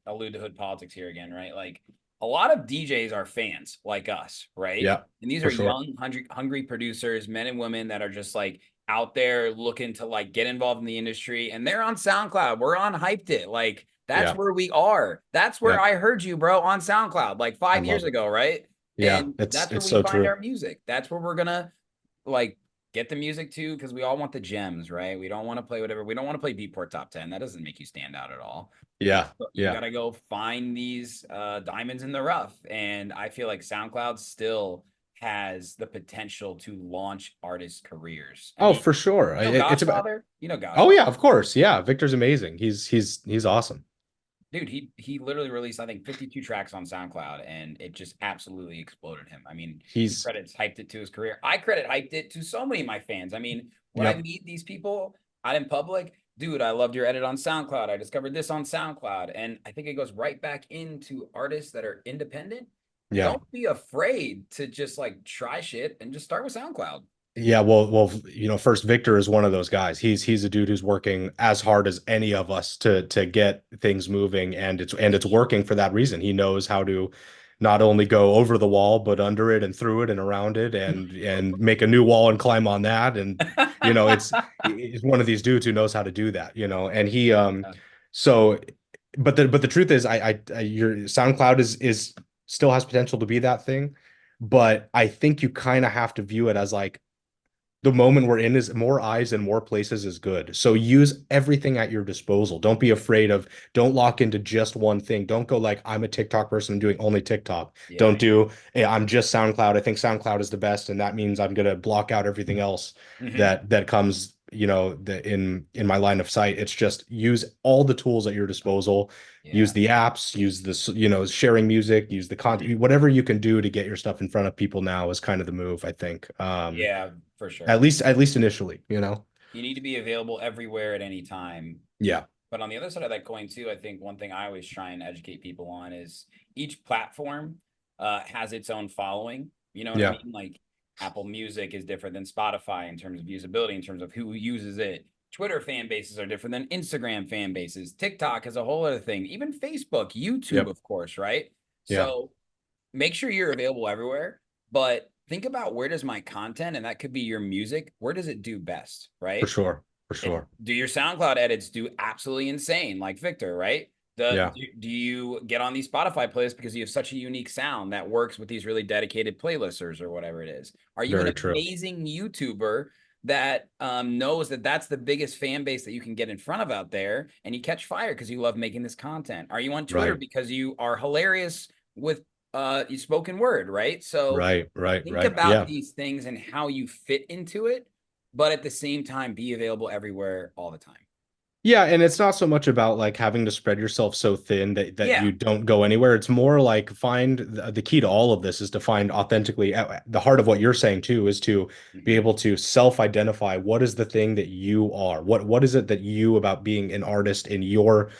allude to hood politics here again, right? Like a lot of DJs are fans like us, right? Yeah, And these for are sure. young, hungry producers, men and women that are just like out there looking to like get involved in the industry, and they're on SoundCloud. We're on Hyped It. Like that's Yeah. where we are. That's where Yeah. I heard you, bro, on SoundCloud like I 5 years love it. ago, right? Yeah, And it's that's where it's we so find our true. music. That's where we're gonna like get the music to, because we all want the gems, right? We don't want to play whatever. We don't want to play Beatport Top 10. That doesn't make you stand out at all. Yeah. You Yeah. got to go find these diamonds in the rough. And I feel like SoundCloud still has the potential to launch artists' careers. I Oh, mean, for sure. It's about. Godfather, Oh Godfather. yeah, of course. Yeah, Victor's amazing. He's awesome. Dude, he literally released, I think, 52 tracks on SoundCloud, and it just absolutely exploded him. I mean, he He's credits Hyped It to his career. I credit Hyped It to so many of my fans. I mean, when I Yep. meet these people out in public, dude, I loved your edit on SoundCloud. I discovered this on SoundCloud. And I think it goes right back into artists that are independent. Yeah. Don't be afraid to just like try shit and just start with SoundCloud. Yeah, well, first Victor is one of those guys. He's a dude who's working as hard as any of us to get things moving, and it's working for that reason. He knows how to not only go over the wall, but under it and through it and around it, and make a new wall and climb on that. And he's one of these dudes who knows how to do that, and so but the truth is your SoundCloud is still has potential to be that thing, but I think you kind of have to view it as like the moment we're in is more eyes and more places is good. So use everything at your disposal. Don't lock into just one thing. Don't go like, I'm a TikTok person, I'm doing only TikTok. Yeah. Don't do, hey, I'm just SoundCloud. I think SoundCloud is the best. And that means I'm going to block out everything else that comes, in my line of sight. It's just use all the tools at your disposal. Yeah. Use the apps, use this, sharing music, use the content, whatever you can do to get your stuff in front of people now is kind of the move, I think. Yeah, for sure. At least initially, You need to be available everywhere at any time. Yeah. But on the other side of that coin too, I think one thing I always try and educate people on is each platform has its own following. You know what I mean? Like Apple Music is different than Spotify in terms of usability, in terms of who uses it. Twitter fan bases are different than Instagram fan bases. TikTok is a whole other thing. Even Facebook, YouTube, of course, right? Yeah. So make sure you're available everywhere, but think about, where does my content, and that could be your music, where does it do best, right? For sure. And do your SoundCloud edits do absolutely insane, like Victor, right? Do you get on these Spotify playlists because you have such a unique sound that works with these really dedicated playlisters or whatever it is? Are you an amazing YouTuber that knows that that's the biggest fan base that you can get in front of out there, and you catch fire because you love making this content? Are you on Twitter because you are hilarious with spoken word, right? So think about these things and how you fit into it, but at the same time, be available everywhere all the time. Yeah, and it's not so much about like having to spread yourself so thin that you don't go anywhere. It's more like find the key to all of this is to find authentically at the heart of what you're saying too, is to be able to self-identify what is the thing that you are. What is it that you, about being an artist in your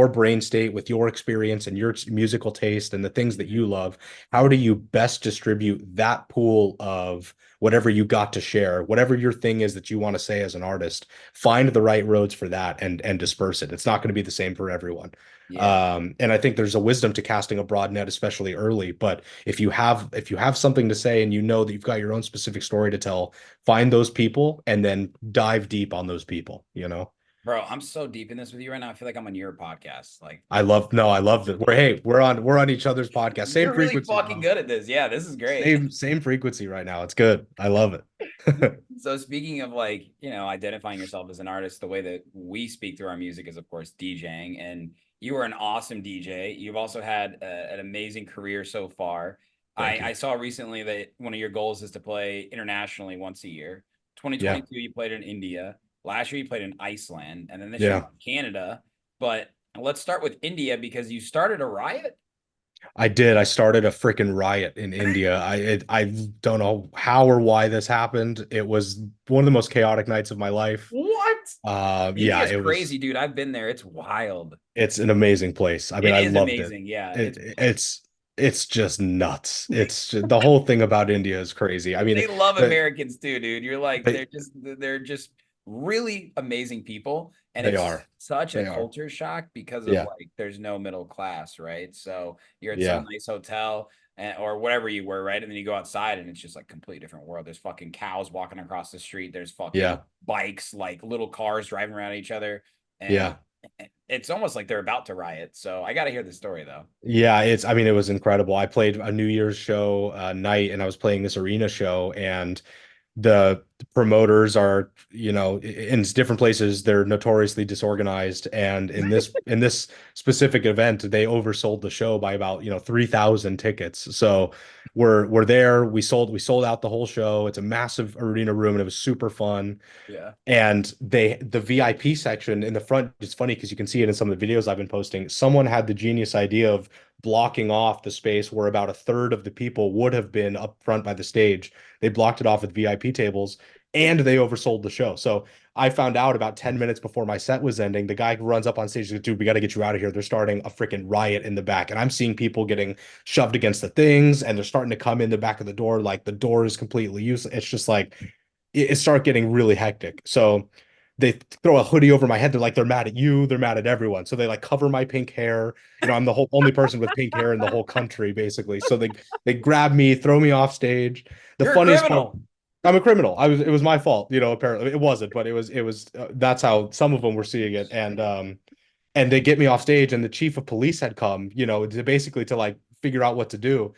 brain state, with your experience and your musical taste and the things that you love, how do you best distribute that pool of whatever you got to share, whatever your thing is that you want to say as an artist, find the right roads for that and disperse it. It's not going to be the same for everyone. Yeah. And I think there's a wisdom to casting a broad net, especially early. But if you have something to say and you know that you've got your own specific story to tell, find those people and then dive deep on those people, you know? Bro, I'm so deep in this with you right now. I feel like I'm on your podcast. Like, I love it. We're on each other's podcast. Same you're really frequency, fucking bro. good at this. Yeah, this is great. Same frequency right now. It's good. I love it. So speaking of like, identifying yourself as an artist, the way that we speak through our music is of course DJing, and you are an awesome DJ. You've also had an amazing career so far. Thank you. I saw recently that one of your goals is to play internationally once a year. Yeah. 2022, you played in India. Last year, you played in Iceland, and then this Yeah. year in Canada. But let's start with India because you started a riot. I did. I started a freaking riot in India. I don't know how or why this happened. It was one of the most chaotic nights of my life. What? Yeah, India's it was. crazy, dude. I've been there. It's wild. It's an amazing place. I mean, It I is loved amazing. Yeah. it's just nuts. The whole thing about India is crazy. I mean, They love the- Americans too, dude. You're like, they, they're just really amazing people. And they it's are. such They a are. culture shock because of Yeah. like there's no middle class, right? So you're at Yeah. some nice hotel or whatever you were, right? And then you go outside and it's just like completely different world. There's fucking cows walking across the street. There's fucking Yeah. bikes, like little cars driving around each other. And Yeah. it's almost like they're about to riot. So I got to hear the story though. Yeah, I mean, it was incredible. I played a New Year's show night and I was playing this arena show, and the promoters are, in different places, they're notoriously disorganized. And in this specific event, they oversold the show by about, 3,000 tickets. So we're there. We sold out the whole show. It's a massive arena room and it was super fun. Yeah. And the VIP section in the front, it's funny because you can see it in some of the videos I've been posting. Someone had the genius idea of blocking off the space where about a third of the people would have been up front by the stage. They blocked it off with VIP tables and they oversold the show. So I found out about 10 minutes before my set was ending. The guy who runs up on stage is like, dude, we got to get you out of here. They're starting a freaking riot in the back. And I'm seeing people getting shoved against the things and they're starting to come in the back of the door. Like the door is completely useless. It's just like, it started getting really hectic. So they throw a hoodie over my head. They're like, they're mad at you. They're mad at everyone. So they like cover my pink hair. I'm the only person with pink hair in the whole country, basically. So they grab me, throw me off stage. The You're a funniest criminal. part, I'm a criminal. It was my fault, apparently it wasn't, but it was that's how some of them were seeing it. And they get me off stage and the chief of police had come, to like figure out what to do.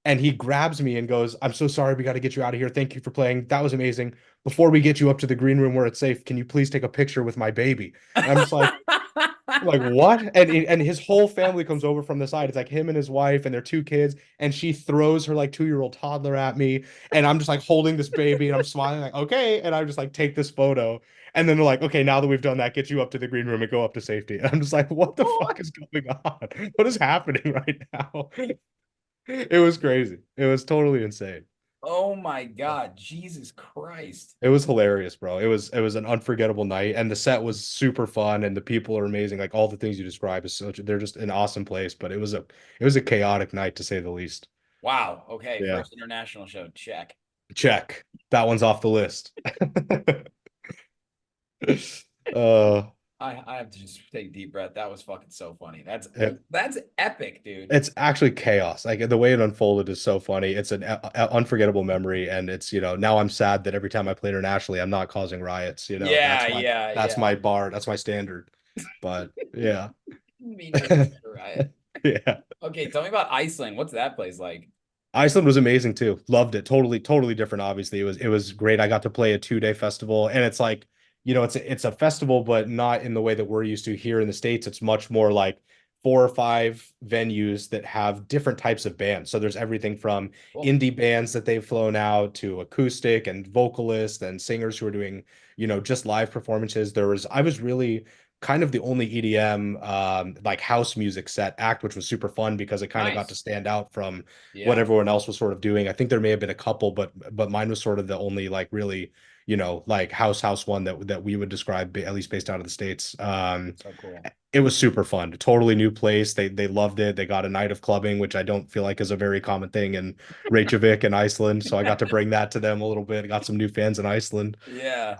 And he grabs me and goes, I'm so sorry. We got to get you out of here. Thank you for playing. That was amazing. Before we get you up to the green room where it's safe, can you please take a picture with my baby? And I'm just like, what? And his whole family comes over from the side. It's like him and his wife and their two kids. And she throws her like 2-year-old toddler at me. And I'm just like holding this baby and I'm smiling like, okay. And I just like take this photo. And then they're like, okay, now that we've done that, get you up to the green room and go up to safety. And I'm just like, what the fuck is going on? What is happening right now? It was crazy. It was totally insane. Oh my God, Jesus Christ. It was hilarious, bro. It was an unforgettable night and the set was super fun and the people are amazing. Like all the things you describe they're just an awesome place, but it was a chaotic night to say the least. Wow. Okay. Yeah. First international show. Check. Check. That one's off the list. uh I have to just take a deep breath. That was fucking so funny. That's epic, dude. It's actually chaos. Like the way it unfolded is so funny. It's an unforgettable memory, and it's now I'm sad that every time I play internationally, I'm not causing riots. That's my bar. That's my standard. But yeah, Right. yeah. Okay, tell me about Iceland. What's that place like? Iceland was amazing too. Loved it. Totally different. Obviously, it was great. I got to play a 2-day festival, and it's like it's a festival, but not in the way that we're used to here in the States. It's much more like 4 or 5 venues that have different types of bands. So there's everything from indie bands that they've flown out to acoustic and vocalists and singers who are doing, just live performances. I was really kind of the only EDM like house music set act, which was super fun because it kind of got to stand out from what everyone else was sort of doing. I think there may have been a couple, but mine was sort of the only like really like house one that we would describe, at least based out of the States. So cool. It was super fun. Totally new place. They loved it. They got a night of clubbing, which I don't feel like is a very common thing in Reykjavik and Iceland. So I got to bring that to them a little bit. Got some new fans in Iceland. Yeah.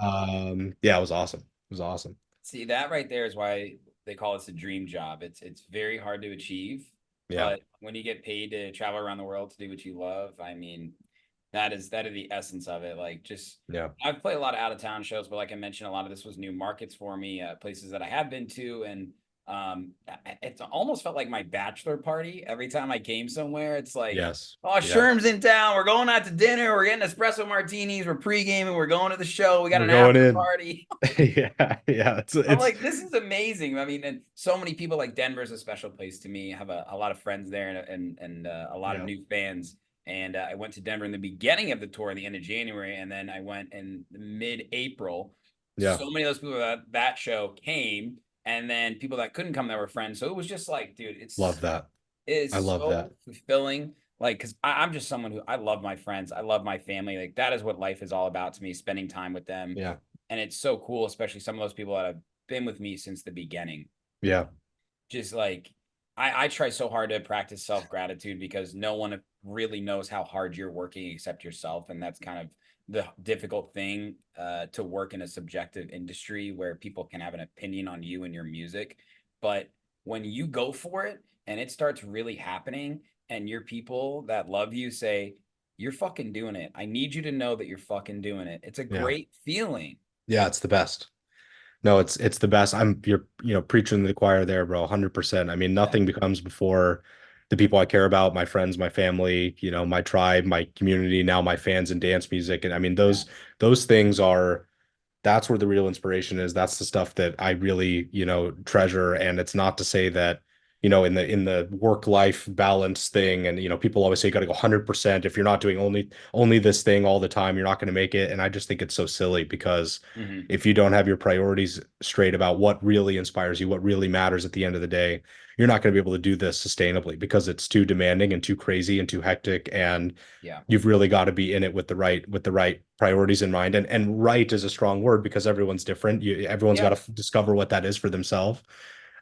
Yeah, it was awesome. It was awesome. See, that right there is why they call this a dream job. It's very hard to achieve, Yeah. but when you get paid to travel around the world to do what you love, I mean, that is the essence of it. Like, just Yeah. I've played a lot of out of town shows, but like I mentioned, a lot of this was new markets for me, places that I have been to, and it almost felt like my bachelor party every time I came somewhere. It's like, Yes. oh, Yeah. Sherm's in town. We're going out to dinner. We're getting espresso martinis. We're pre-gaming. We're going to the show. We got We're an going after in. party. Yeah. I'm like, this is amazing. I mean, and so many people, like Denver's a special place to me. I have a lot of friends there and a lot of new fans. And I went to Denver in the beginning of the tour, the end of January, and then I went in mid-April. Yeah. So many of those people that show came, and then people that couldn't come that were friends. So it was just like, dude, Love that. It is I love so that. fulfilling. Like, because I'm just someone who I love my friends. I love my family. Like, that is what life is all about to me, spending time with them. Yeah. And it's so cool, especially some of those people that have been with me since the beginning. Yeah. Just like, I try so hard to practice self-gratitude because no one really knows how hard you're working except yourself. And that's kind of the difficult thing to work in a subjective industry where people can have an opinion on you and your music. But when you go for it and it starts really happening and your people that love you say, you're fucking doing it. I need you to know that you're fucking doing it. It's a great feeling. Yeah, it's the best. No, it's the best. You're preaching to the choir there, bro. 100%. I mean, nothing becomes before the people I care about, my friends, my family, my tribe, my community, now my fans in dance music. And I mean, those things that's where the real inspiration is. That's the stuff that I really, treasure. And it's not to say that, in the work-life balance thing, and people always say you got to go 100%. If you're not doing only this thing all the time, you're not going to make it. And I just think it's so silly because if you don't have your priorities straight about what really inspires you, what really matters at the end of the day, you're not going to be able to do this sustainably because it's too demanding and too crazy and too hectic. And you've really got to be in it with the right priorities in mind. And right is a strong word because everyone's different. Everyone's got to discover what that is for themselves.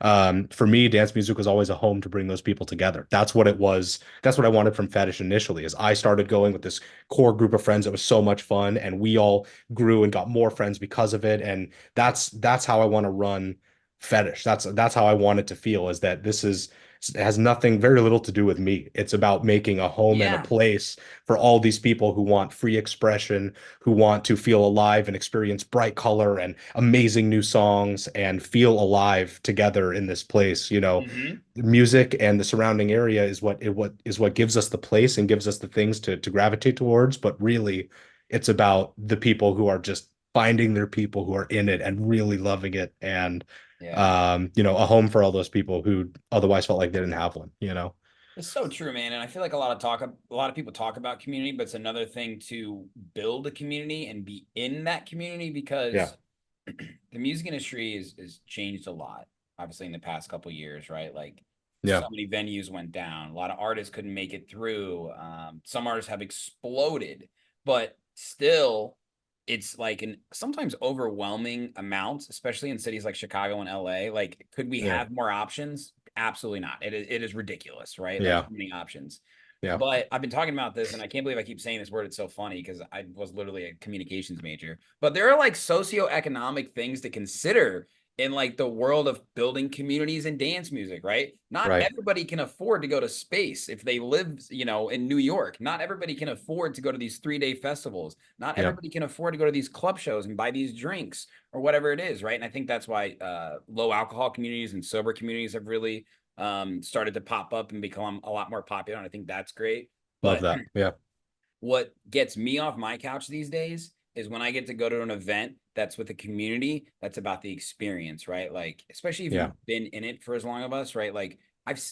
For me, dance music was always a home to bring those people together. That's what it was. That's what I wanted from Fetish initially, is I started going with this core group of friends that was so much fun, and we all grew and got more friends because of it. And that's how I want to run Fetish. That's how I want it to feel, is that it has very little to do with me. It's about making a home and a place for all these people who want free expression, who want to feel alive and experience bright color and amazing new songs and feel alive together in this place. The music and the surrounding area is what gives us the place and gives us the things to gravitate towards. But really, it's about the people who are just finding their people who are in it and really loving it, and a home for all those people who otherwise felt like they didn't have one. It's so true, man. And I feel like a lot of people talk about community, but it's another thing to build a community and be in that community, because the music industry is changed a lot, obviously, in the past couple of years, right? Like, so many venues went down. A lot of artists couldn't make it through. Some artists have exploded, but still, it's like an sometimes overwhelming amounts, especially in cities like Chicago and LA. Like, could we have more options? Absolutely not. It is ridiculous, right? Like, too many options. Yeah. But I've been talking about this, and I can't believe I keep saying this word. It's so funny because I was literally a communications major. But there are like socioeconomic things to consider in like the world of building communities and dance music, right? Not everybody can afford to go to space if they live, in New York. Not everybody can afford to go to these 3-day festivals. Not everybody can afford to go to these club shows and buy these drinks or whatever it is, right? And I think that's why low alcohol communities and sober communities have really started to pop up and become a lot more popular. And I think that's great. Love that. Yeah. What gets me off my couch these days is when I get to go to an event that's with a community that's about the experience, right? Like, especially if you've been in it for as long of us, right? Like,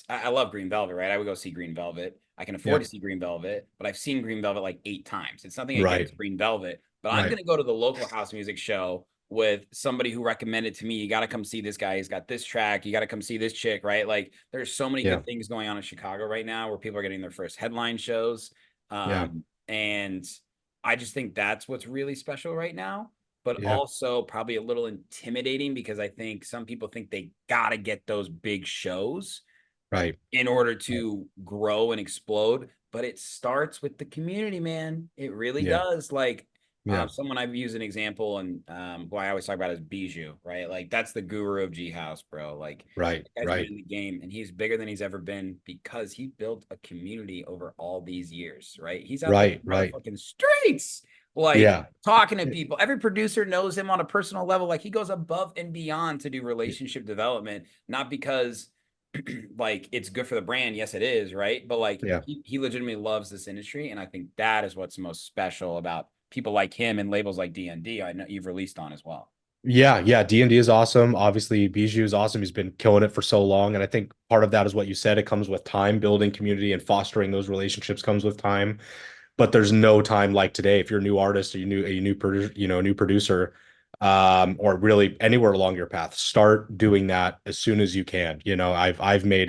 I love Green Velvet, right? I would go see Green Velvet. I can afford to see Green Velvet, but I've seen Green Velvet like 8 times. It's nothing against Green Velvet, but I'm going to go to the local house music show with somebody who recommended to me, you got to come see this guy. He's got this track. You got to come see this chick, right? Like, there's so many good things going on in Chicago right now where people are getting their first headline shows. And I just think that's what's really special right now, but Yeah. also probably a little intimidating because I think some people think they got to get those big shows Right. in order to grow and explode. But it starts with the community, man. It really Yeah. does. Like, Yeah. someone I've used an example, and who I always talk about is Bijou, right? Like, that's the guru of G House, bro. Like, Right. that guy's been Right. in the game, and he's bigger than he's ever been because he built a community over all these years, right? He's out there in Right. the Right. motherfucking streets, like Yeah. talking to people. Every producer knows him on a personal level. Like, he goes above and beyond to do relationship development, not because like it's good for the brand. Yes, it is, right? But like Yeah. he legitimately loves this industry, and I think that is what's most special about people like him and labels like D&D. I know you've released on as well. Yeah, yeah, D&D is awesome. Obviously, Bijou is awesome. He's been killing it for so long, and I think part of that is what you said. It comes with time. Building community and fostering those relationships comes with time. But there's no time like today. If you're a new artist or a new producer, or really anywhere along your path, start doing that as soon as you can. I've made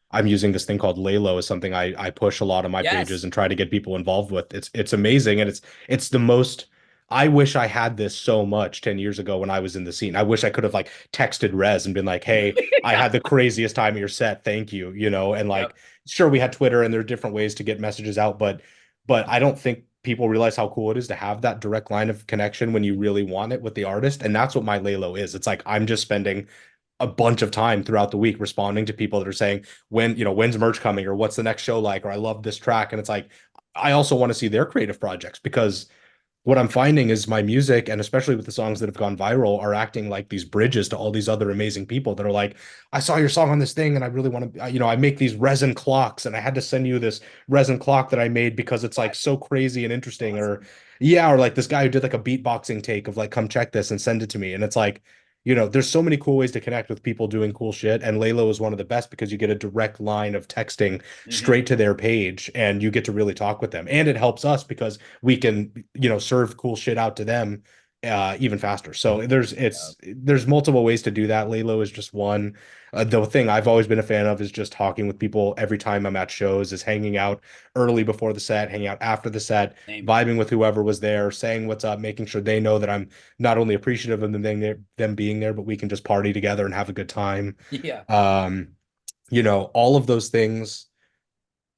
I'm using this thing called Lalo as something I push a lot on my pages Yes. and try to get people involved with. It's amazing, and it's the most. I wish I had this so much 10 years ago when I was in the scene. I wish I could have like texted Rez and been like, "Hey, I Yeah. had the craziest time of your set. Thank you." And like, Yep. sure, we had Twitter and there are different ways to get messages out, but I don't think people realize how cool it is to have that direct line of connection when you really want it with the artist. And that's what my Lalo is. It's like I'm just spending a bunch of time throughout the week responding to people that are saying when's merch coming, or what's the next show like, or I love this track. And it's like I also want to see their creative projects, because what I'm finding is my music, and especially with the songs that have gone viral, are acting like these bridges to all these other amazing people that are like, I saw your song on this thing and I really want to, I make these resin clocks and I had to send you this resin clock that I made because it's like so crazy and interesting. Or yeah, or like this guy who did like a beatboxing take of like, come check this and send it to me. And it's like, there's so many cool ways to connect with people doing cool shit. And Laylo is one of the best because you get a direct line of texting straight to their page and you get to really talk with them. And it helps us because we can, serve cool shit out to them even faster. So there's multiple ways to do that. Laylo is just one. The thing I've always been a fan of is just talking with people every time I'm at shows, is hanging out early before the set, hanging out after the set, Same. vibing with whoever was there, saying what's up, making sure they know that I'm not only appreciative of them being there, but we can just party together and have a good time. Yeah. All of those things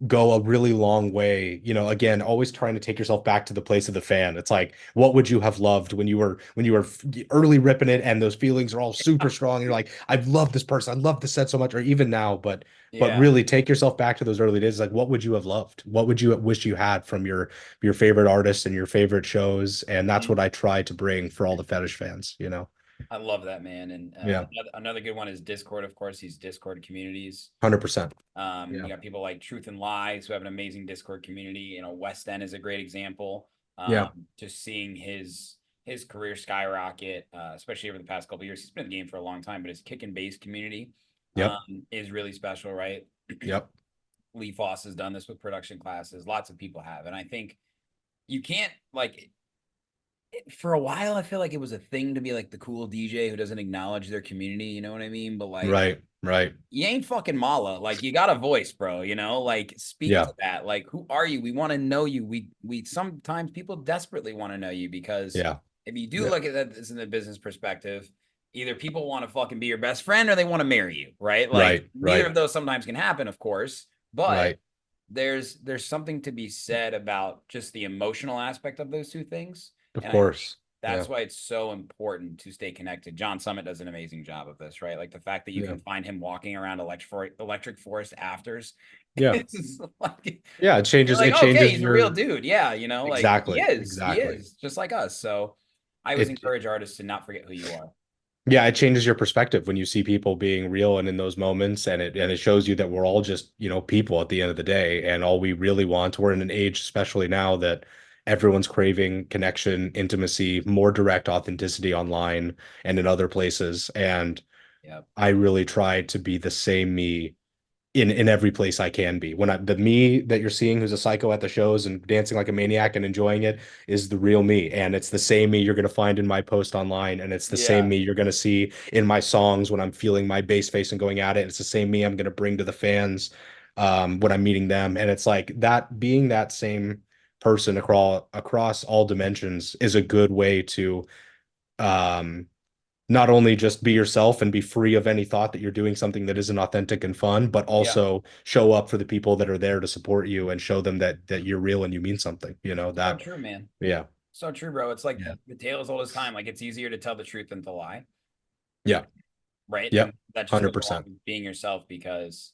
go a really long way. Again, always trying to take yourself back to the place of the fan. It's like, what would you have loved when you were early ripping it and those feelings are all super strong? You're like, I've loved this person, I love the set so much, or even now, but Yeah. really take yourself back to those early days. Like, what would you have loved? What would you wish you had from your favorite artists and your favorite shows? And that's what I try to bring for all the Fetish fans. I love that, man. And Yeah. another good one is Discord. Of course, these Discord communities. 100%. You got people like Truth and Lies who have an amazing Discord community. West End is a great example. Yeah. Just seeing his career skyrocket, especially over the past couple of years. He's been in the game for a long time, but his kick and bass community Yep. is really special, right? Yep. Lee Foss has done this with production classes. Lots of people have. And I think you can't for a while, I feel like it was a thing to be like the cool DJ who doesn't acknowledge their community. You know what I mean? But like, Right. you ain't fucking Mala. Like, you got a voice, bro. Like, speak Yeah. to that. Like, who are you? We want to know you. We sometimes people desperately want to know you because if you do look at that this in the business perspective, either people want to fucking be your best friend or they want to marry you, right? Like, neither of those sometimes can happen, of course. But there's something to be said about just the emotional aspect of those two things. Of And course. that's why it's so important to stay connected. John Summit does an amazing job of this, right? Like the fact that you can find him walking around electric forest afters. Yeah. It changes. like, It changes. Okay, he's a real dude. Yeah. Exactly. Like he Exactly. is just like us. So I always encourage artists to not forget who you are. Yeah, it changes your perspective when you see people being real and in those moments, and it shows you that we're all just, people at the end of the day, and all we really want. We're in an age, especially now, that everyone's craving connection, intimacy, more direct authenticity online and in other places. And I really try to be the same me in every place I can be. The me that you're seeing who's a psycho at the shows and dancing like a maniac and enjoying it is the real me. And it's the same me you're going to find in my post online. And it's the same me you're going to see in my songs when I'm feeling my bass face and going at it. It's the same me I'm going to bring to the fans when I'm meeting them. And it's like that, being that same person across all dimensions is a good way to not only just be yourself and be free of any thought that you're doing something that isn't authentic and fun, but also show up for the people that are there to support you and show them that you're real and you mean something, So that, true, man. yeah. So true, bro. It's like Yeah. the tale is old as time. Like it's easier to tell the truth than to lie. Yeah. Right. Yep. And that just goes along 100%. with being yourself because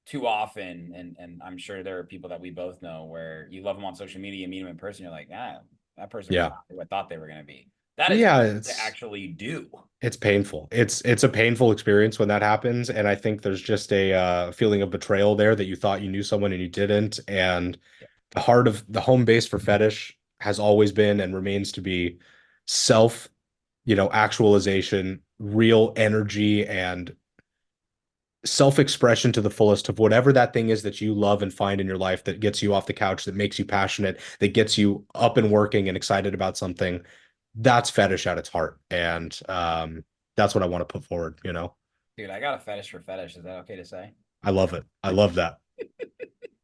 too often, and I'm sure there are people that we both know where you love them on social media, you meet them in person, you're like, that person was Yeah. not who I thought they were going to be. That is Yeah. hard to actually do. It's painful. It's a painful experience when that happens. And I think there's just a feeling of betrayal there that you thought you knew someone and you didn't. And the heart of the home base for Fetish has always been and remains to be self, actualization, real energy, and self-expression to the fullest of whatever that thing is that you love and find in your life that gets you off the couch, that makes you passionate, that gets you up and working and excited about something. That's Fetish at its heart. And that's what I want to put forward, Dude, I got a fetish for fetish. Is that okay to say? I love it. I love that.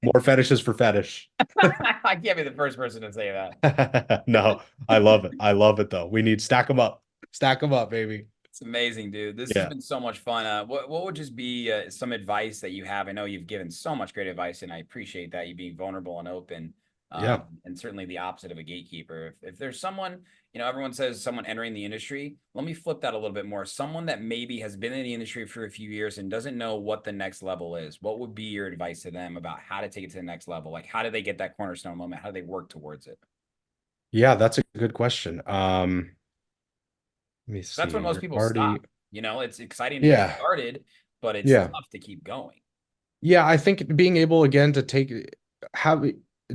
More fetishes for Fetish. I can't be the first person to say that. No, I love it. I love it though. We need stack them up. Stack them up, baby. It's amazing, dude. This has been so much fun. What would just be some advice that you have? I know you've given so much great advice, and I appreciate that, you being vulnerable and open. And certainly the opposite of a gatekeeper. If there's someone, everyone says someone entering the industry. Let me flip that a little bit more. Someone that maybe has been in the industry for a few years and doesn't know what the next level is. What would be your advice to them about how to take it to the next level? Like, how do they get that cornerstone moment? How do they work towards it? Yeah, that's a good question. Let me see. That's when most people stop. It's exciting to get started, but it's tough to keep going. Yeah, I think being able again to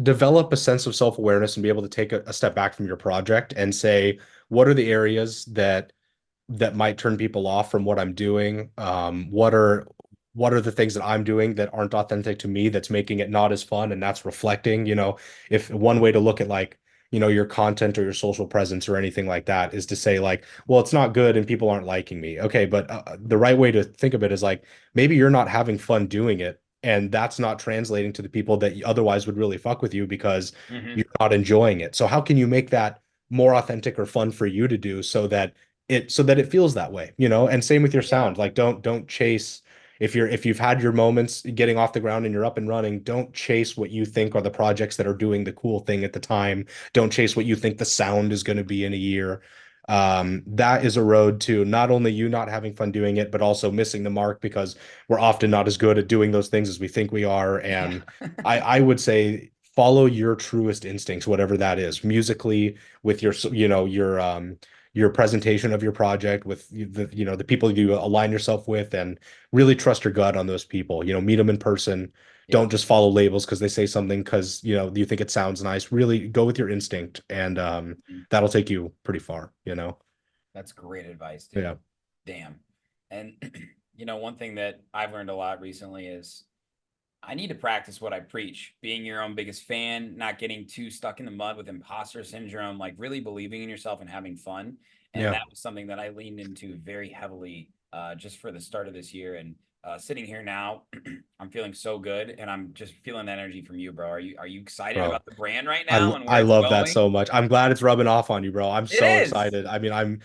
develop a sense of self-awareness and be able to take a step back from your project and say, what are the areas that might turn people off from what I'm doing? What are the things that I'm doing that aren't authentic to me, that's making it not as fun, and that's reflecting, if one way to look at like, your content or your social presence or anything like that is to say like, well, it's not good and people aren't liking me. Okay, but the right way to think of it is like, maybe you're not having fun doing it, and that's not translating to the people that otherwise would really fuck with you because you're not enjoying it. So how can you make that more authentic or fun for you to do so that it feels that way, And same with your sound. Like don't chase, if you've had your moments getting off the ground and you're up and running, don't chase what you think are the projects that are doing the cool thing at the time. Don't chase what you think the sound is going to be in a year. That is a road to not only you not having fun doing it, but also missing the mark because we're often not as good at doing those things as we think we are. And I would say follow your truest instincts, whatever that is, musically, with your presentation of your project, with the people you align yourself with, and really trust your gut on those people. Meet them in person. Don't just follow labels because they say something because you think it sounds nice. Really go with your instinct, and that'll take you pretty far. That's great advice, dude. Yeah. Damn. And one thing that I've learned a lot recently is I need to practice what I preach. Being your own biggest fan, not getting too stuck in the mud with imposter syndrome, like really believing in yourself and having fun. And that was something that I leaned into very heavily just for the start of this year. And sitting here now, I'm feeling so good, and I'm just feeling that energy from you, bro. Are you excited about the brand right now? I love that so much. I'm glad it's rubbing off on you, bro. I'm so excited. I mean, I'm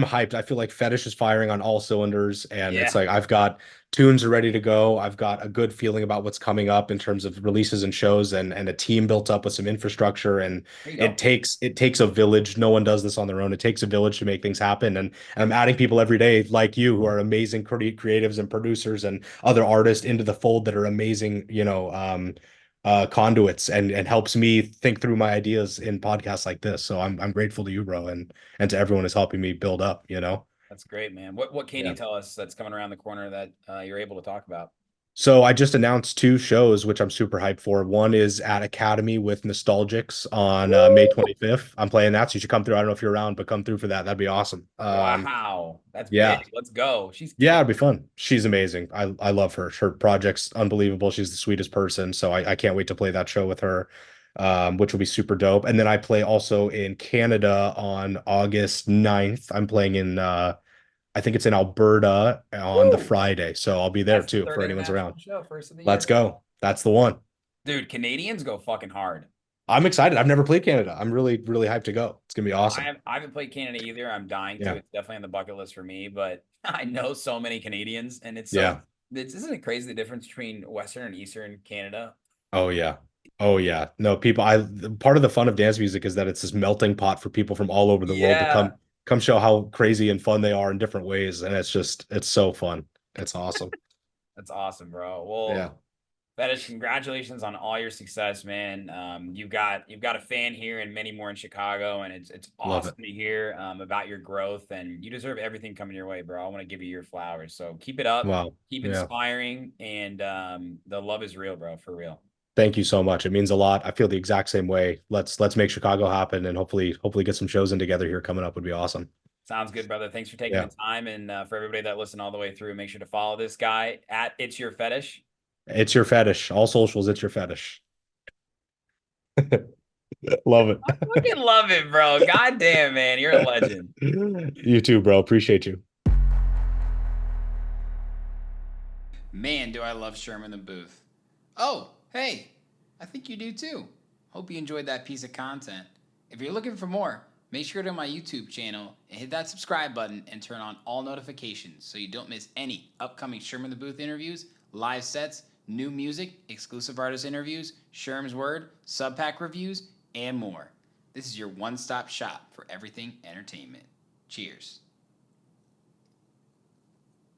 hyped. I feel like Fetish is firing on all cylinders, and it's like I've got tunes are ready to go. I've got a good feeling about what's coming up in terms of releases and shows, and a team built up with some infrastructure. And it takes a village. No one does this on their own. It takes a village to make things happen. And I'm adding people every day like you who are amazing creatives and producers and other artists into the fold that are amazing, conduits and helps me think through my ideas in podcasts like this. So I'm grateful to you, bro, and to everyone who's helping me build up. That's great, man. What can you tell us that's coming around the corner that you're able to talk about? So I just announced 2 shows, which I'm super hyped for. One is at Academy with Nostalgics on May 25th. I'm playing that, so you should come through. I don't know if you're around, but come through for that. That'd be awesome. Wow, that's big. Let's go. It'd be fun. She's amazing. I love her. Her project's unbelievable. She's the sweetest person. So I can't wait to play that show with her, which will be super dope. And then I play also in Canada on August 9th. I'm playing in I think it's in Alberta on the Friday. So I'll be there too for anyone's around. Show, first of the Let's year. go. That's the one. Dude, Canadians go fucking hard. I'm excited. I've never played Canada. I'm really, really hyped to go. It's gonna be awesome. I haven't played Canada either. I'm dying to. Yeah. It's definitely on the bucket list for me, but I know so many Canadians, and it's Yeah. isn't it crazy the difference between Western and Eastern Canada? Oh yeah. Oh yeah. No, people, part of the fun of dance music is that it's this melting pot for people from all over the world to Yeah. come show how crazy and fun they are in different ways. And it's so fun. It's awesome. That's awesome, bro. Well, Yeah. Fetish, congratulations on all your success, man. You've got a fan here and many more in Chicago, and it's Love awesome to hear about your growth, and you deserve everything coming your way, bro. I want to give you your flowers. So keep it up, Wow. keep Yeah. inspiring, and the love is real, bro, for real. Thank you so much. It means a lot. I feel the exact same way. Let's make Chicago happen and hopefully get some shows in together here coming up would be awesome. Sounds good, brother. Thanks for taking Yeah. the time, and for everybody that listened all the way through, make sure to follow this guy at It's Your Fetish. It's Your Fetish. All socials, It's Your Fetish. Love it. I fucking love it, bro. God damn, man. You're a legend. You too, bro. Appreciate you. Man, do I love Sherman the Booth. Oh, hey, I think you do too. Hope you enjoyed that piece of content. If you're looking for more, make sure to go to my YouTube channel and hit that subscribe button and turn on all notifications so you don't miss any upcoming Sherman the Booth interviews, live sets, new music, exclusive artist interviews, Sherm's Word, sub-pack reviews, and more. This is your one-stop shop for everything entertainment. Cheers.